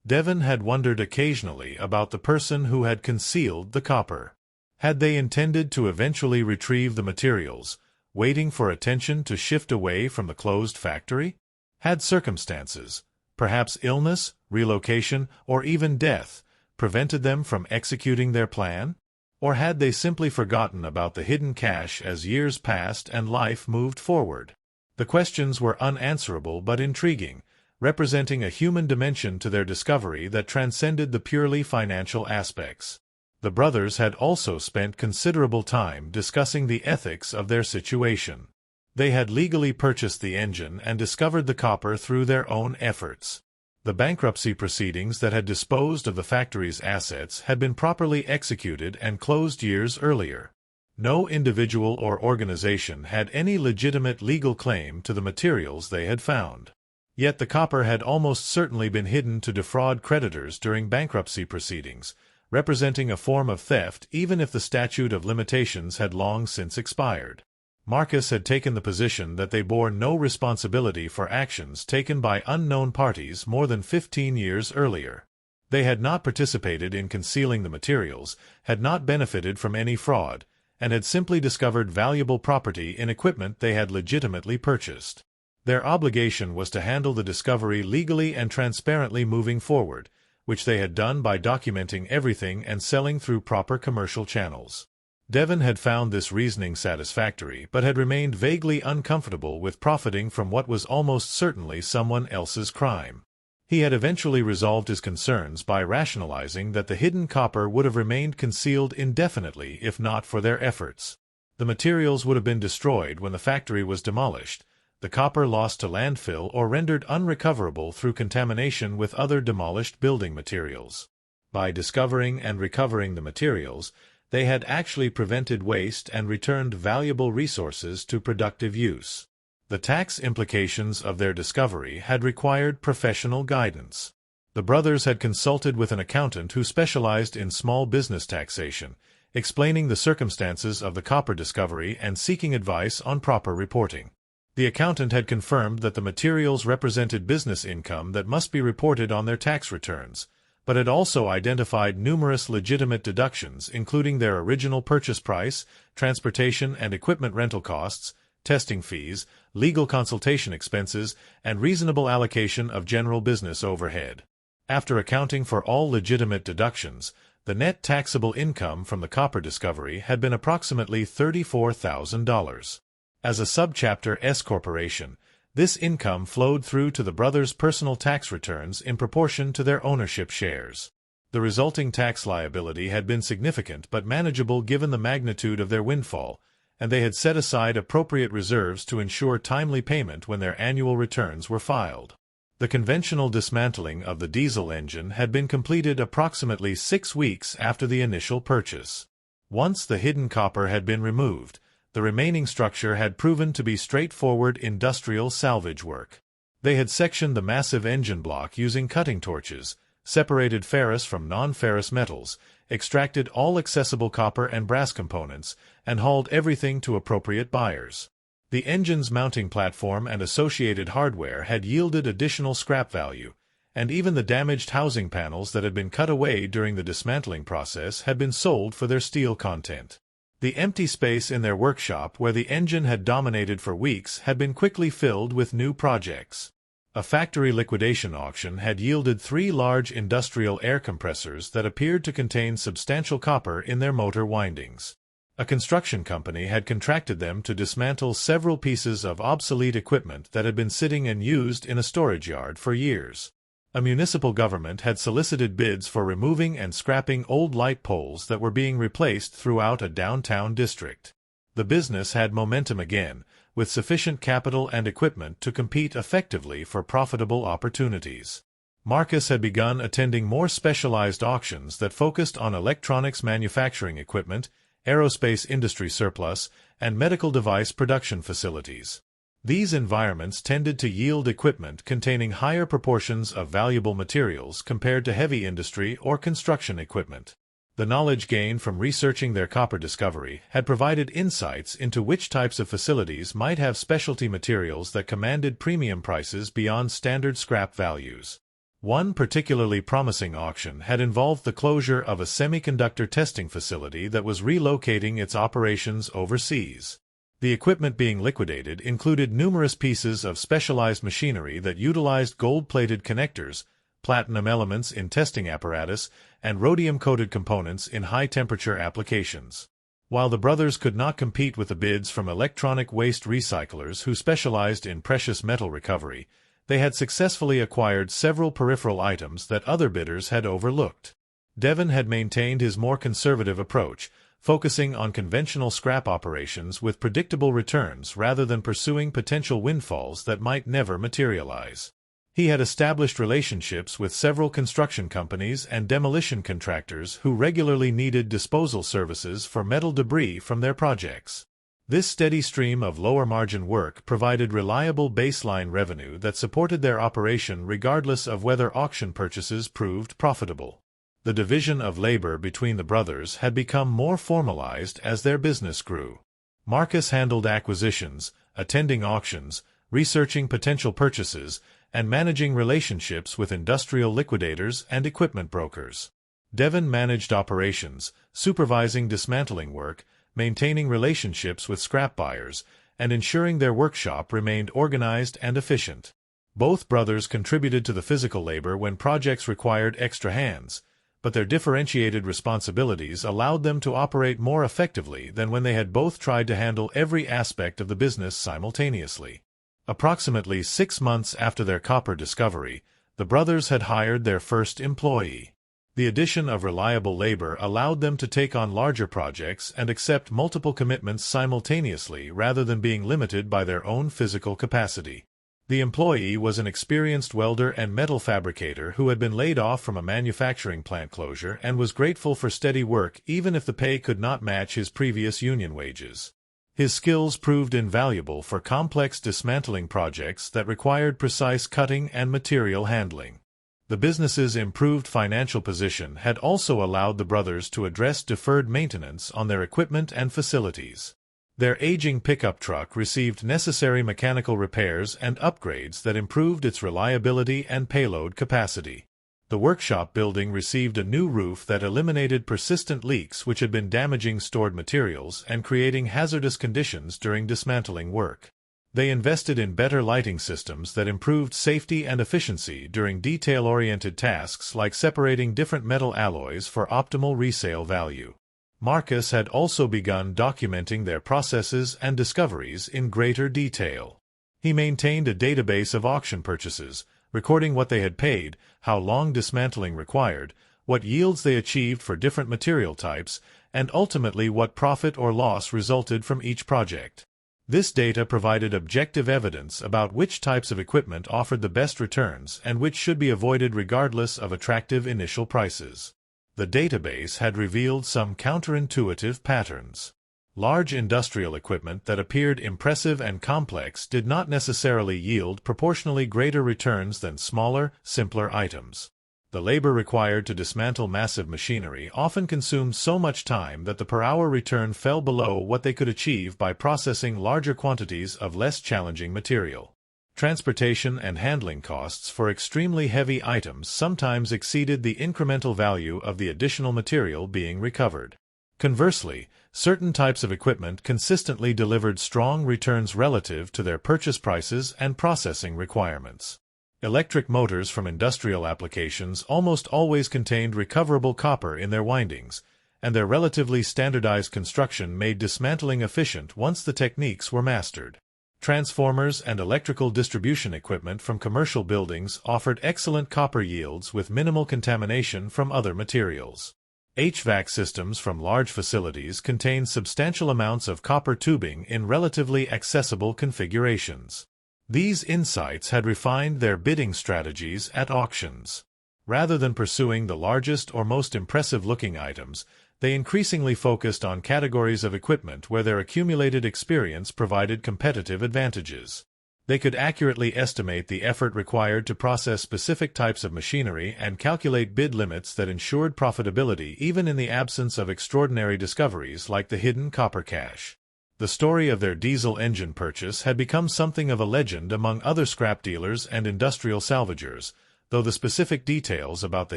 Devon had wondered occasionally about the person who had concealed the copper. Had they intended to eventually retrieve the materials, waiting for attention to shift away from the closed factory? Had circumstances, perhaps illness, relocation, or even death, prevented them from executing their plan? Or had they simply forgotten about the hidden cache as years passed and life moved forward? The questions were unanswerable but intriguing, representing a human dimension to their discovery that transcended the purely financial aspects. The brothers had also spent considerable time discussing the ethics of their situation. They had legally purchased the engine and discovered the copper through their own efforts. The bankruptcy proceedings that had disposed of the factory's assets had been properly executed and closed years earlier. No individual or organization had any legitimate legal claim to the materials they had found. Yet the copper had almost certainly been hidden to defraud creditors during bankruptcy proceedings, representing a form of theft even if the statute of limitations had long since expired. Marcus had taken the position that they bore no responsibility for actions taken by unknown parties more than 15 years earlier. They had not participated in concealing the materials, had not benefited from any fraud, and had simply discovered valuable property in equipment they had legitimately purchased. Their obligation was to handle the discovery legally and transparently moving forward, which they had done by documenting everything and selling through proper commercial channels. Devon had found this reasoning satisfactory, but had remained vaguely uncomfortable with profiting from what was almost certainly someone else's crime. He had eventually resolved his concerns by rationalizing that the hidden copper would have remained concealed indefinitely if not for their efforts. The materials would have been destroyed when the factory was demolished, the copper lost to landfill or rendered unrecoverable through contamination with other demolished building materials. By discovering and recovering the materials, they had actually prevented waste and returned valuable resources to productive use. The tax implications of their discovery had required professional guidance. The brothers had consulted with an accountant who specialized in small business taxation, explaining the circumstances of the copper discovery and seeking advice on proper reporting. The accountant had confirmed that the materials represented business income that must be reported on their tax returns, but had also identified numerous legitimate deductions including their original purchase price, transportation and equipment rental costs, testing fees, legal consultation expenses, and reasonable allocation of general business overhead. After accounting for all legitimate deductions, the net taxable income from the copper discovery had been approximately $34,000. As a subchapter S corporation, this income flowed through to the brothers' personal tax returns in proportion to their ownership shares. The resulting tax liability had been significant but manageable given the magnitude of their windfall, and they had set aside appropriate reserves to ensure timely payment when their annual returns were filed. The conventional dismantling of the diesel engine had been completed approximately 6 weeks after the initial purchase. Once the hidden copper had been removed, the remaining structure had proven to be straightforward industrial salvage work. They had sectioned the massive engine block using cutting torches, separated ferrous from non-ferrous metals, extracted all accessible copper and brass components, and hauled everything to appropriate buyers. The engine's mounting platform and associated hardware had yielded additional scrap value, and even the damaged housing panels that had been cut away during the dismantling process had been sold for their steel content. The empty space in their workshop where the engine had dominated for weeks had been quickly filled with new projects. A factory liquidation auction had yielded 3 large industrial air compressors that appeared to contain substantial copper in their motor windings. A construction company had contracted them to dismantle several pieces of obsolete equipment that had been sitting unused in a storage yard for years. A municipal government had solicited bids for removing and scrapping old light poles that were being replaced throughout a downtown district. The business had momentum again, with sufficient capital and equipment to compete effectively for profitable opportunities. Marcus had begun attending more specialized auctions that focused on electronics manufacturing equipment, aerospace industry surplus, and medical device production facilities. These environments tended to yield equipment containing higher proportions of valuable materials compared to heavy industry or construction equipment. The knowledge gained from researching their copper discovery had provided insights into which types of facilities might have specialty materials that commanded premium prices beyond standard scrap values. One particularly promising auction had involved the closure of a semiconductor testing facility that was relocating its operations overseas. The equipment being liquidated included numerous pieces of specialized machinery that utilized gold-plated connectors, platinum elements in testing apparatus, and rhodium-coated components in high-temperature applications. While the brothers could not compete with the bids from electronic waste recyclers who specialized in precious metal recovery, they had successfully acquired several peripheral items that other bidders had overlooked. Devon had maintained his more conservative approach, focusing on conventional scrap operations with predictable returns rather than pursuing potential windfalls that might never materialize. He had established relationships with several construction companies and demolition contractors who regularly needed disposal services for metal debris from their projects. This steady stream of lower-margin work provided reliable baseline revenue that supported their operation regardless of whether auction purchases proved profitable. The division of labor between the brothers had become more formalized as their business grew. Marcus handled acquisitions, attending auctions, researching potential purchases, and managing relationships with industrial liquidators and equipment brokers. Devon managed operations, supervising dismantling work, maintaining relationships with scrap buyers, and ensuring their workshop remained organized and efficient. Both brothers contributed to the physical labor when projects required extra hands, but their differentiated responsibilities allowed them to operate more effectively than when they had both tried to handle every aspect of the business simultaneously. Approximately 6 months after their copper discovery, the brothers had hired their first employee. The addition of reliable labor allowed them to take on larger projects and accept multiple commitments simultaneously rather than being limited by their own physical capacity. The employee was an experienced welder and metal fabricator who had been laid off from a manufacturing plant closure and was grateful for steady work even if the pay could not match his previous union wages. His skills proved invaluable for complex dismantling projects that required precise cutting and material handling. The business's improved financial position had also allowed the brothers to address deferred maintenance on their equipment and facilities. Their aging pickup truck received necessary mechanical repairs and upgrades that improved its reliability and payload capacity. The workshop building received a new roof that eliminated persistent leaks which had been damaging stored materials and creating hazardous conditions during dismantling work. They invested in better lighting systems that improved safety and efficiency during detail-oriented tasks like separating different metal alloys for optimal resale value. Marcus had also begun documenting their processes and discoveries in greater detail. He maintained a database of auction purchases, recording what they had paid, how long dismantling required, what yields they achieved for different material types, and ultimately what profit or loss resulted from each project. This data provided objective evidence about which types of equipment offered the best returns and which should be avoided regardless of attractive initial prices. The database had revealed some counterintuitive patterns. Large industrial equipment that appeared impressive and complex did not necessarily yield proportionally greater returns than smaller, simpler items. The labor required to dismantle massive machinery often consumed so much time that the per-hour return fell below what they could achieve by processing larger quantities of less challenging material. Transportation and handling costs for extremely heavy items sometimes exceeded the incremental value of the additional material being recovered. Conversely, certain types of equipment consistently delivered strong returns relative to their purchase prices and processing requirements. Electric motors from industrial applications almost always contained recoverable copper in their windings, and their relatively standardized construction made dismantling efficient once the techniques were mastered. Transformers and electrical distribution equipment from commercial buildings offered excellent copper yields with minimal contamination from other materials. HVAC systems from large facilities contained substantial amounts of copper tubing in relatively accessible configurations. These insights had refined their bidding strategies at auctions. Rather than pursuing the largest or most impressive-looking items, they increasingly focused on categories of equipment where their accumulated experience provided competitive advantages. They could accurately estimate the effort required to process specific types of machinery and calculate bid limits that ensured profitability even in the absence of extraordinary discoveries like the hidden copper cache. The story of their diesel engine purchase had become something of a legend among other scrap dealers and industrial salvagers, though the specific details about the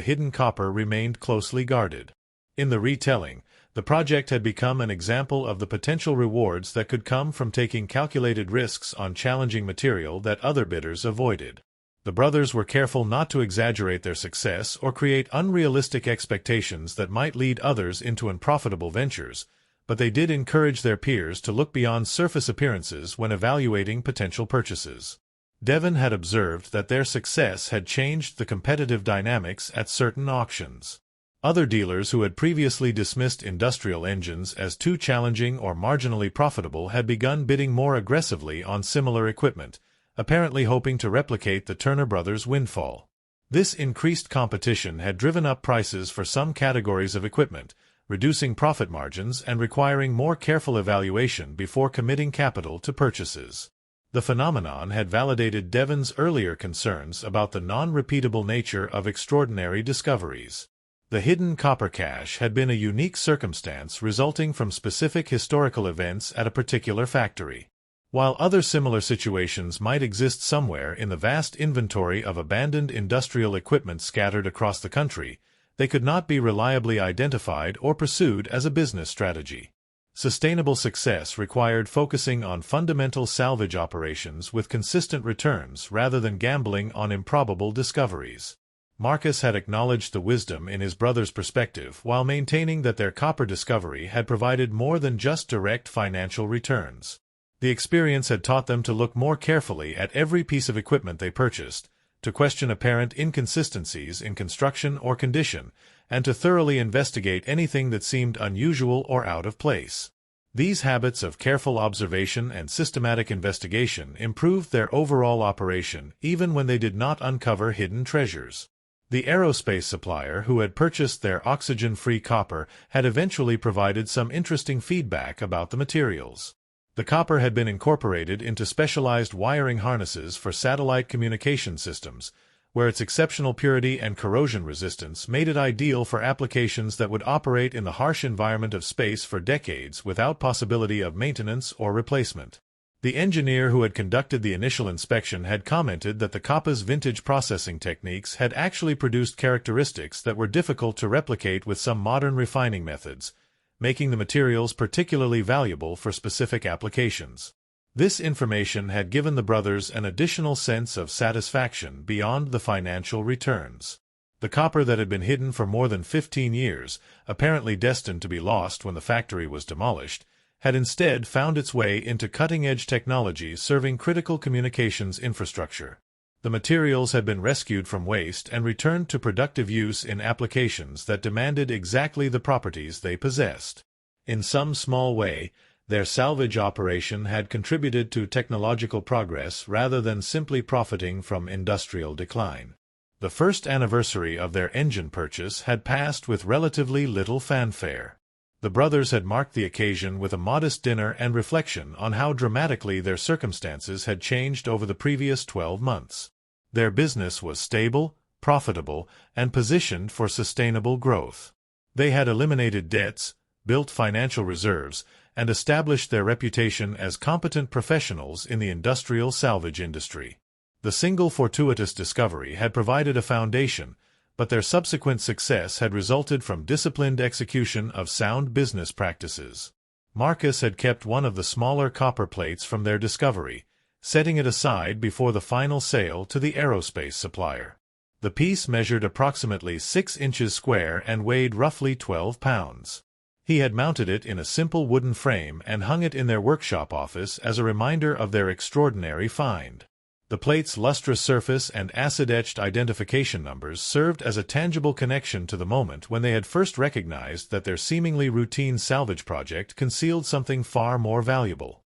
hidden copper remained closely guarded. In the retelling, the project had become an example of the potential rewards that could come from taking calculated risks on challenging material that other bidders avoided. The brothers were careful not to exaggerate their success or create unrealistic expectations that might lead others into unprofitable ventures, but they did encourage their peers to look beyond surface appearances when evaluating potential purchases. Devon had observed that their success had changed the competitive dynamics at certain auctions. Other dealers who had previously dismissed industrial engines as too challenging or marginally profitable had begun bidding more aggressively on similar equipment, apparently hoping to replicate the Turner Brothers' windfall. This increased competition had driven up prices for some categories of equipment, reducing profit margins and requiring more careful evaluation before committing capital to purchases. The phenomenon had validated Devon's earlier concerns about the non-repeatable nature of extraordinary discoveries. The hidden copper cache had been a unique circumstance resulting from specific historical events at a particular factory. While other similar situations might exist somewhere in the vast inventory of abandoned industrial equipment scattered across the country, they could not be reliably identified or pursued as a business strategy. Sustainable success required focusing on fundamental salvage operations with consistent returns rather than gambling on improbable discoveries. Marcus had acknowledged the wisdom in his brother's perspective while maintaining that their copper discovery had provided more than just direct financial returns. The experience had taught them to look more carefully at every piece of equipment they purchased, to question apparent inconsistencies in construction or condition, and to thoroughly investigate anything that seemed unusual or out of place. These habits of careful observation and systematic investigation improved their overall operation even when they did not uncover hidden treasures. The aerospace supplier who had purchased their oxygen-free copper had eventually provided some interesting feedback about the materials. The copper had been incorporated into specialized wiring harnesses for satellite communication systems, where its exceptional purity and corrosion resistance made it ideal for applications that would operate in the harsh environment of space for decades without possibility of maintenance or replacement. The engineer who had conducted the initial inspection had commented that the copper's vintage processing techniques had actually produced characteristics that were difficult to replicate with some modern refining methods, making the materials particularly valuable for specific applications. This information had given the brothers an additional sense of satisfaction beyond the financial returns. The copper that had been hidden for more than 15 years, apparently destined to be lost when the factory was demolished, had instead found its way into cutting-edge technology serving critical communications infrastructure. The materials had been rescued from waste and returned to productive use in applications that demanded exactly the properties they possessed. In some small way, their salvage operation had contributed to technological progress rather than simply profiting from industrial decline. The first anniversary of their engine purchase had passed with relatively little fanfare. The brothers had marked the occasion with a modest dinner and reflection on how dramatically their circumstances had changed over the previous 12 months. Their business was stable, profitable, and positioned for sustainable growth. They had eliminated debts, built financial reserves, and established their reputation as competent professionals in the industrial salvage industry. The single fortuitous discovery had provided a foundation, but their subsequent success had resulted from disciplined execution of sound business practices. Marcus had kept one of the smaller copper plates from their discovery, setting it aside before the final sale to the aerospace supplier. The piece measured approximately 6 inches square and weighed roughly 12 pounds. He had mounted it in a simple wooden frame and hung it in their workshop office as a reminder of their extraordinary find. The plate's lustrous surface and acid-etched identification numbers served as a tangible connection to the moment when they had first recognized that their seemingly routine salvage project concealed something far more valuable.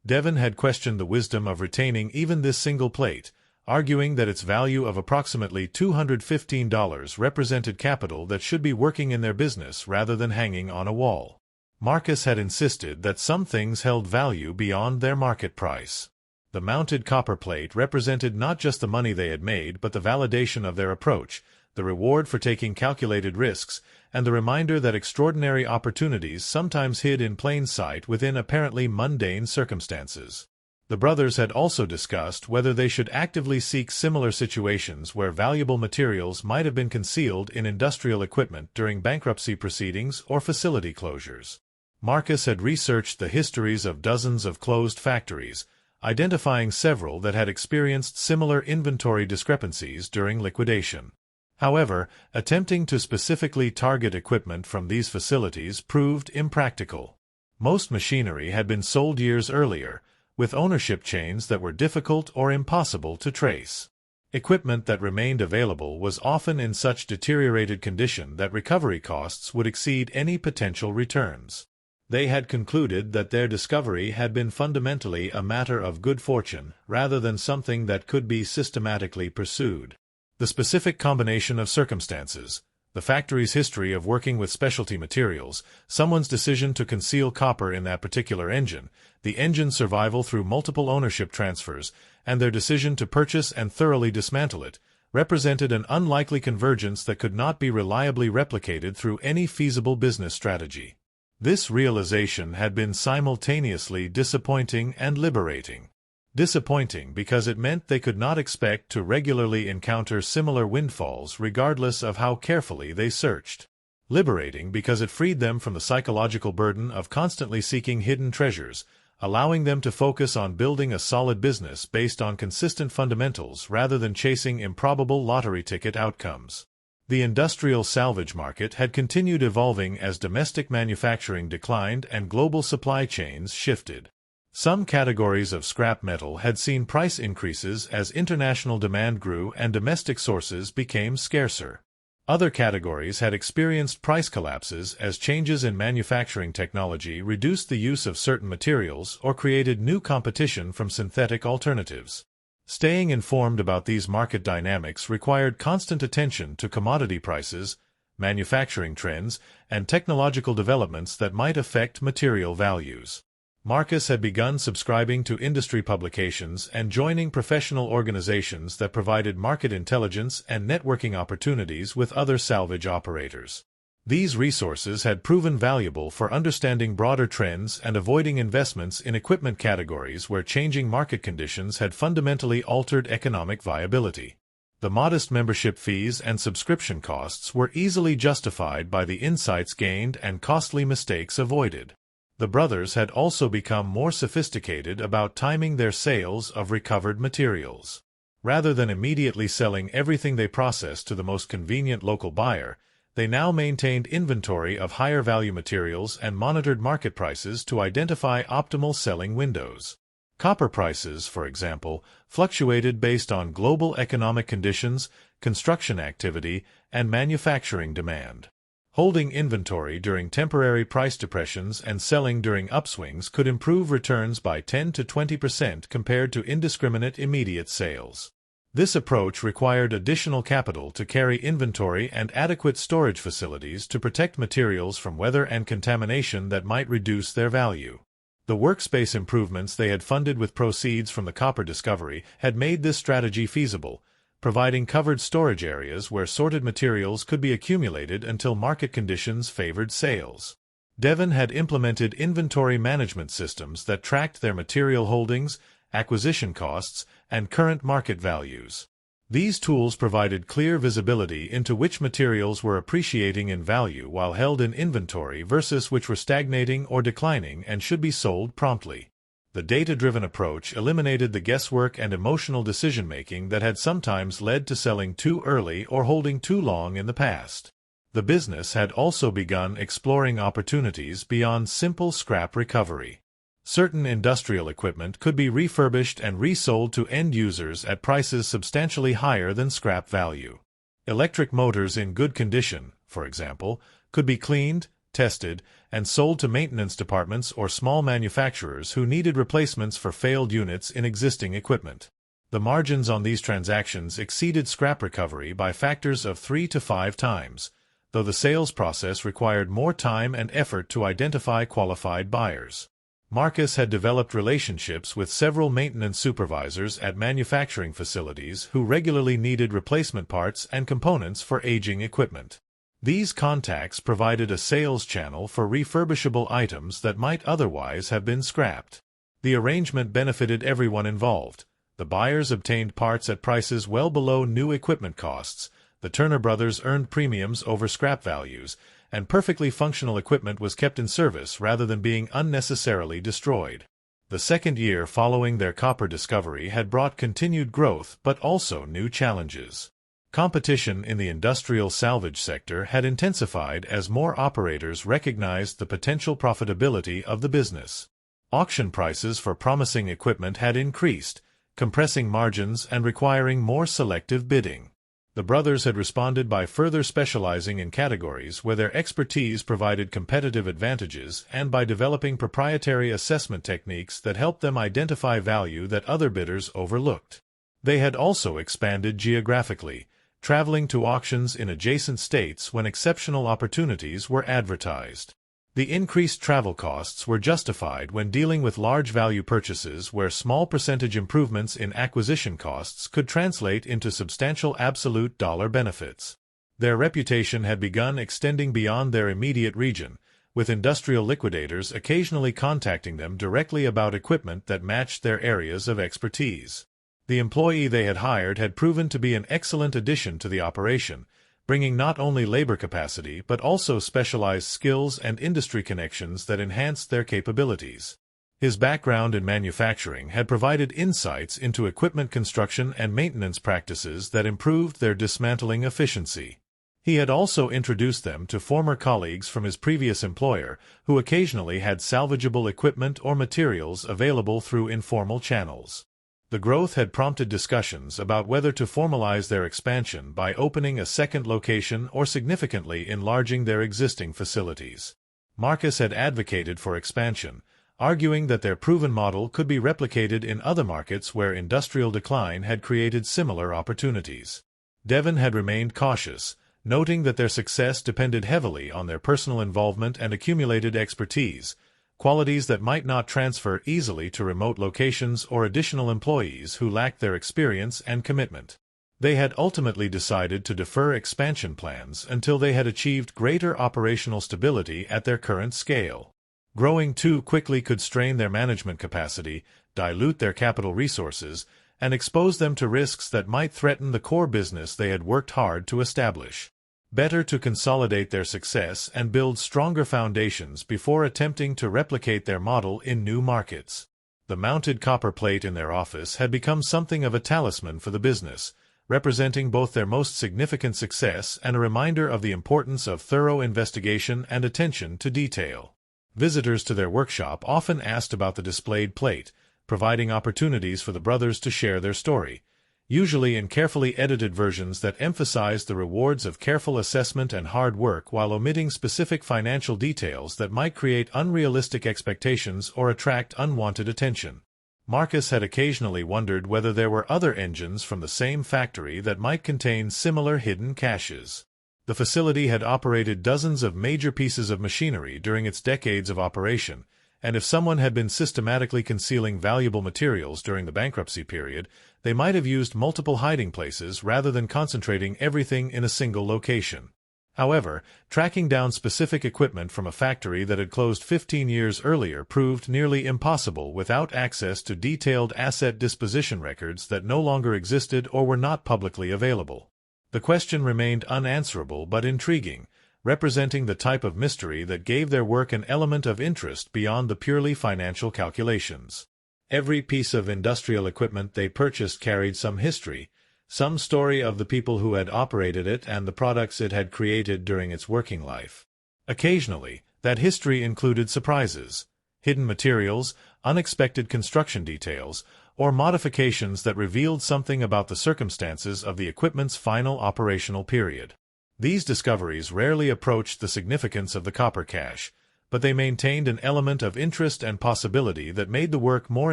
Devon had questioned the wisdom of retaining even this single plate, arguing that its value of approximately $215 represented capital that should be working in their business rather than hanging on a wall. Marcus had insisted that some things held value beyond their market price. The mounted copper plate represented not just the money they had made but the validation of their approach, the reward for taking calculated risks, and the reminder that extraordinary opportunities sometimes hid in plain sight within apparently mundane circumstances. The brothers had also discussed whether they should actively seek similar situations where valuable materials might have been concealed in industrial equipment during bankruptcy proceedings or facility closures. Marcus had researched the histories of dozens of closed factories, identifying several that had experienced similar inventory discrepancies during liquidation. However, attempting to specifically target equipment from these facilities proved impractical. Most machinery had been sold years earlier, with ownership chains that were difficult or impossible to trace. Equipment that remained available was often in such deteriorated condition that recovery costs would exceed any potential returns. They had concluded that their discovery had been fundamentally a matter of good fortune rather than something that could be systematically pursued. The specific combination of circumstances, the factory's history of working with specialty materials, someone's decision to conceal copper in that particular engine, the engine's survival through multiple ownership transfers, and their decision to purchase and thoroughly dismantle it, represented an unlikely convergence that could not be reliably replicated through any feasible business strategy. This realization had been simultaneously disappointing and liberating. Disappointing because it meant they could not expect to regularly encounter similar windfalls regardless of how carefully they searched. Liberating because it freed them from the psychological burden of constantly seeking hidden treasures, allowing them to focus on building a solid business based on consistent fundamentals rather than chasing improbable lottery ticket outcomes. The industrial salvage market had continued evolving as domestic manufacturing declined and global supply chains shifted. Some categories of scrap metal had seen price increases as international demand grew and domestic sources became scarcer. Other categories had experienced price collapses as changes in manufacturing technology reduced the use of certain materials or created new competition from synthetic alternatives. Staying informed about these market dynamics required constant attention to commodity prices, manufacturing trends, and technological developments that might affect material values. Marcus had begun subscribing to industry publications and joining professional organizations that provided market intelligence and networking opportunities with other salvage operators. These resources had proven valuable for understanding broader trends and avoiding investments in equipment categories where changing market conditions had fundamentally altered economic viability. The modest membership fees and subscription costs were easily justified by the insights gained and costly mistakes avoided. The brothers had also become more sophisticated about timing their sales of recovered materials. Rather than immediately selling everything they processed to the most convenient local buyer, they now maintained inventory of higher-value materials and monitored market prices to identify optimal selling windows. Copper prices, for example, fluctuated based on global economic conditions, construction activity, and manufacturing demand. Holding inventory during temporary price depressions and selling during upswings could improve returns by 10 to 20% compared to indiscriminate immediate sales. This approach required additional capital to carry inventory and adequate storage facilities to protect materials from weather and contamination that might reduce their value. The workspace improvements they had funded with proceeds from the copper discovery had made this strategy feasible, providing covered storage areas where sorted materials could be accumulated until market conditions favored sales. Devon had implemented inventory management systems that tracked their material holdings, acquisition costs, and current market values. These tools provided clear visibility into which materials were appreciating in value while held in inventory versus which were stagnating or declining and should be sold promptly. The data-driven approach eliminated the guesswork and emotional decision-making that had sometimes led to selling too early or holding too long in the past. The business had also begun exploring opportunities beyond simple scrap recovery. Certain industrial equipment could be refurbished and resold to end users at prices substantially higher than scrap value. Electric motors in good condition, for example, could be cleaned, tested, and sold to maintenance departments or small manufacturers who needed replacements for failed units in existing equipment. The margins on these transactions exceeded scrap recovery by factors of 3 to 5 times, though the sales process required more time and effort to identify qualified buyers. Marcus had developed relationships with several maintenance supervisors at manufacturing facilities who regularly needed replacement parts and components for aging equipment. These contacts provided a sales channel for refurbishable items that might otherwise have been scrapped. The arrangement benefited everyone involved. The buyers obtained parts at prices well below new equipment costs, the Turner brothers earned premiums over scrap values, and perfectly functional equipment was kept in service rather than being unnecessarily destroyed. The second year following their copper discovery had brought continued growth but also new challenges. Competition in the industrial salvage sector had intensified as more operators recognized the potential profitability of the business. Auction prices for promising equipment had increased, compressing margins and requiring more selective bidding. The brothers had responded by further specializing in categories where their expertise provided competitive advantages and by developing proprietary assessment techniques that helped them identify value that other bidders overlooked. They had also expanded geographically, traveling to auctions in adjacent states when exceptional opportunities were advertised. The increased travel costs were justified when dealing with large value purchases where small percentage improvements in acquisition costs could translate into substantial absolute dollar benefits. Their reputation had begun extending beyond their immediate region, with industrial liquidators occasionally contacting them directly about equipment that matched their areas of expertise. The employee they had hired had proven to be an excellent addition to the operation, bringing not only labor capacity but also specialized skills and industry connections that enhanced their capabilities. His background in manufacturing had provided insights into equipment construction and maintenance practices that improved their dismantling efficiency. He had also introduced them to former colleagues from his previous employer, who occasionally had salvageable equipment or materials available through informal channels. The growth had prompted discussions about whether to formalize their expansion by opening a second location or significantly enlarging their existing facilities. Marcus had advocated for expansion, arguing that their proven model could be replicated in other markets where industrial decline had created similar opportunities. Devon had remained cautious, noting that their success depended heavily on their personal involvement and accumulated expertise, qualities that might not transfer easily to remote locations or additional employees who lacked their experience and commitment. They had ultimately decided to defer expansion plans until they had achieved greater operational stability at their current scale. Growing too quickly could strain their management capacity, dilute their capital resources, and expose them to risks that might threaten the core business they had worked hard to establish. Better to consolidate their success and build stronger foundations before attempting to replicate their model in new markets. The mounted copper plate in their office had become something of a talisman for the business, representing both their most significant success and a reminder of the importance of thorough investigation and attention to detail. Visitors to their workshop often asked about the displayed plate, providing opportunities for the brothers to share their story, usually in carefully edited versions that emphasized the rewards of careful assessment and hard work while omitting specific financial details that might create unrealistic expectations or attract unwanted attention. Marcus had occasionally wondered whether there were other engines from the same factory that might contain similar hidden caches. The facility had operated dozens of major pieces of machinery during its decades of operation, and if someone had been systematically concealing valuable materials during the bankruptcy period, they might have used multiple hiding places rather than concentrating everything in a single location. However, tracking down specific equipment from a factory that had closed 15 years earlier proved nearly impossible without access to detailed asset disposition records that no longer existed or were not publicly available. The question remained unanswerable but intriguing, representing the type of mystery that gave their work an element of interest beyond the purely financial calculations. Every piece of industrial equipment they purchased carried some history, some story of the people who had operated it and the products it had created during its working life. Occasionally, that history included surprises, hidden materials, unexpected construction details, or modifications that revealed something about the circumstances of the equipment's final operational period. These discoveries rarely approached the significance of the copper cache, but they maintained an element of interest and possibility that made the work more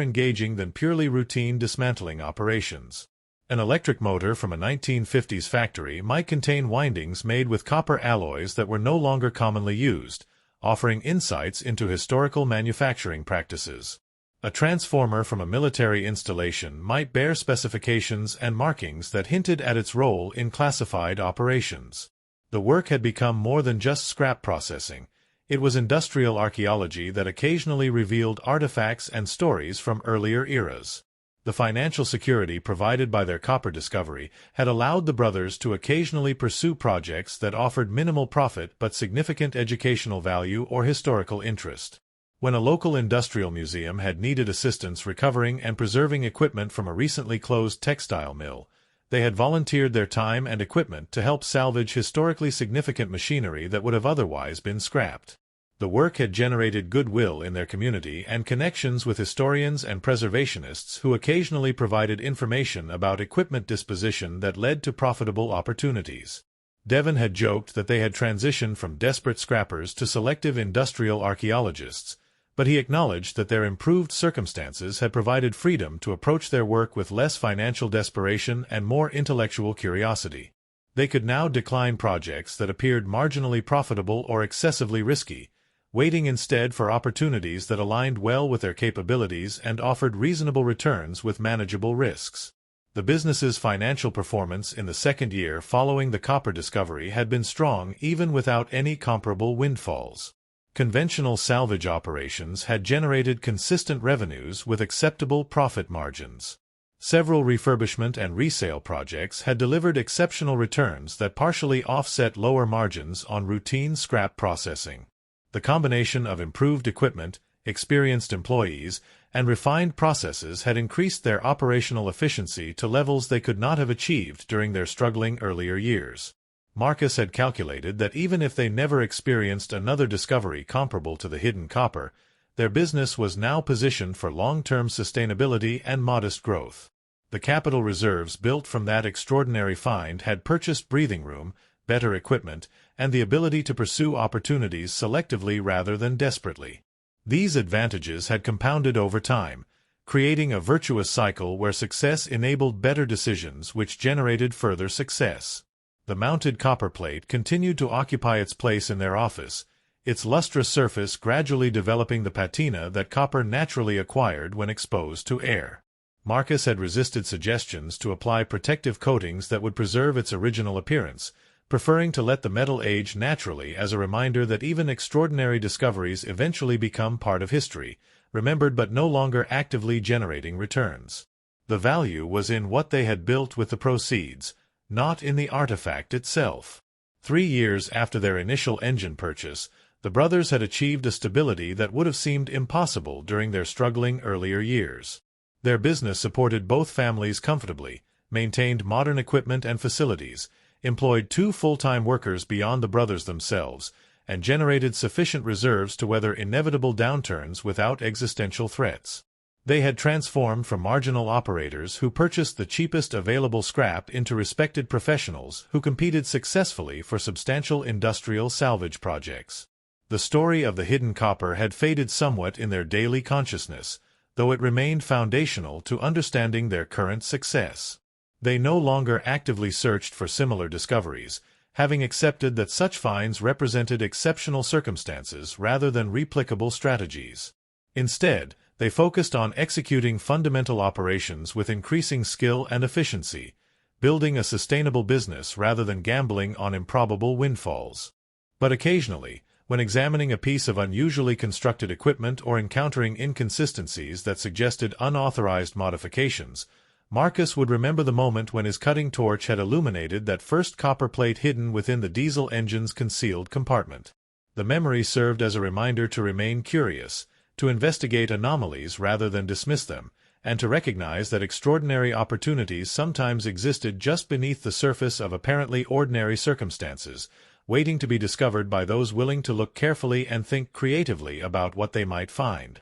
engaging than purely routine dismantling operations. An electric motor from a 1950s factory might contain windings made with copper alloys that were no longer commonly used, offering insights into historical manufacturing practices. A transformer from a military installation might bear specifications and markings that hinted at its role in classified operations. The work had become more than just scrap processing. It was industrial archaeology that occasionally revealed artifacts and stories from earlier eras. The financial security provided by their copper discovery had allowed the brothers to occasionally pursue projects that offered minimal profit but significant educational value or historical interest. When a local industrial museum had needed assistance recovering and preserving equipment from a recently closed textile mill, they had volunteered their time and equipment to help salvage historically significant machinery that would have otherwise been scrapped. The work had generated goodwill in their community and connections with historians and preservationists who occasionally provided information about equipment disposition that led to profitable opportunities. Devon had joked that they had transitioned from desperate scrappers to selective industrial archaeologists, but he acknowledged that their improved circumstances had provided freedom to approach their work with less financial desperation and more intellectual curiosity. They could now decline projects that appeared marginally profitable or excessively risky, waiting instead for opportunities that aligned well with their capabilities and offered reasonable returns with manageable risks. The business's financial performance in the second year following the copper discovery had been strong even without any comparable windfalls. Conventional salvage operations had generated consistent revenues with acceptable profit margins. Several refurbishment and resale projects had delivered exceptional returns that partially offset lower margins on routine scrap processing. The combination of improved equipment, experienced employees, and refined processes had increased their operational efficiency to levels they could not have achieved during their struggling earlier years. Marcus had calculated that even if they never experienced another discovery comparable to the hidden copper, their business was now positioned for long-term sustainability and modest growth. The capital reserves built from that extraordinary find had purchased breathing room, better equipment, and the ability to pursue opportunities selectively rather than desperately. These advantages had compounded over time, creating a virtuous cycle where success enabled better decisions which generated further success. The mounted copper plate continued to occupy its place in their office, its lustrous surface gradually developing the patina that copper naturally acquired when exposed to air. Marcus had resisted suggestions to apply protective coatings that would preserve its original appearance, preferring to let the metal age naturally as a reminder that even extraordinary discoveries eventually become part of history, remembered but no longer actively generating returns. The value was in what they had built with the proceeds, not in the artifact itself. 3 years after their initial engine purchase, the brothers had achieved a stability that would have seemed impossible during their struggling earlier years. Their business supported both families comfortably, maintained modern equipment and facilities, employed 2 full-time workers beyond the brothers themselves, and generated sufficient reserves to weather inevitable downturns without existential threats. They had transformed from marginal operators who purchased the cheapest available scrap into respected professionals who competed successfully for substantial industrial salvage projects. The story of the hidden copper had faded somewhat in their daily consciousness, though it remained foundational to understanding their current success. They no longer actively searched for similar discoveries, having accepted that such finds represented exceptional circumstances rather than replicable strategies. Instead, they focused on executing fundamental operations with increasing skill and efficiency, building a sustainable business rather than gambling on improbable windfalls. But occasionally, when examining a piece of unusually constructed equipment or encountering inconsistencies that suggested unauthorized modifications, Marcus would remember the moment when his cutting torch had illuminated that first copper plate hidden within the diesel engine's concealed compartment. The memory served as a reminder to remain curious, to investigate anomalies rather than dismiss them, and to recognize that extraordinary opportunities sometimes existed just beneath the surface of apparently ordinary circumstances, waiting to be discovered by those willing to look carefully and think creatively about what they might find.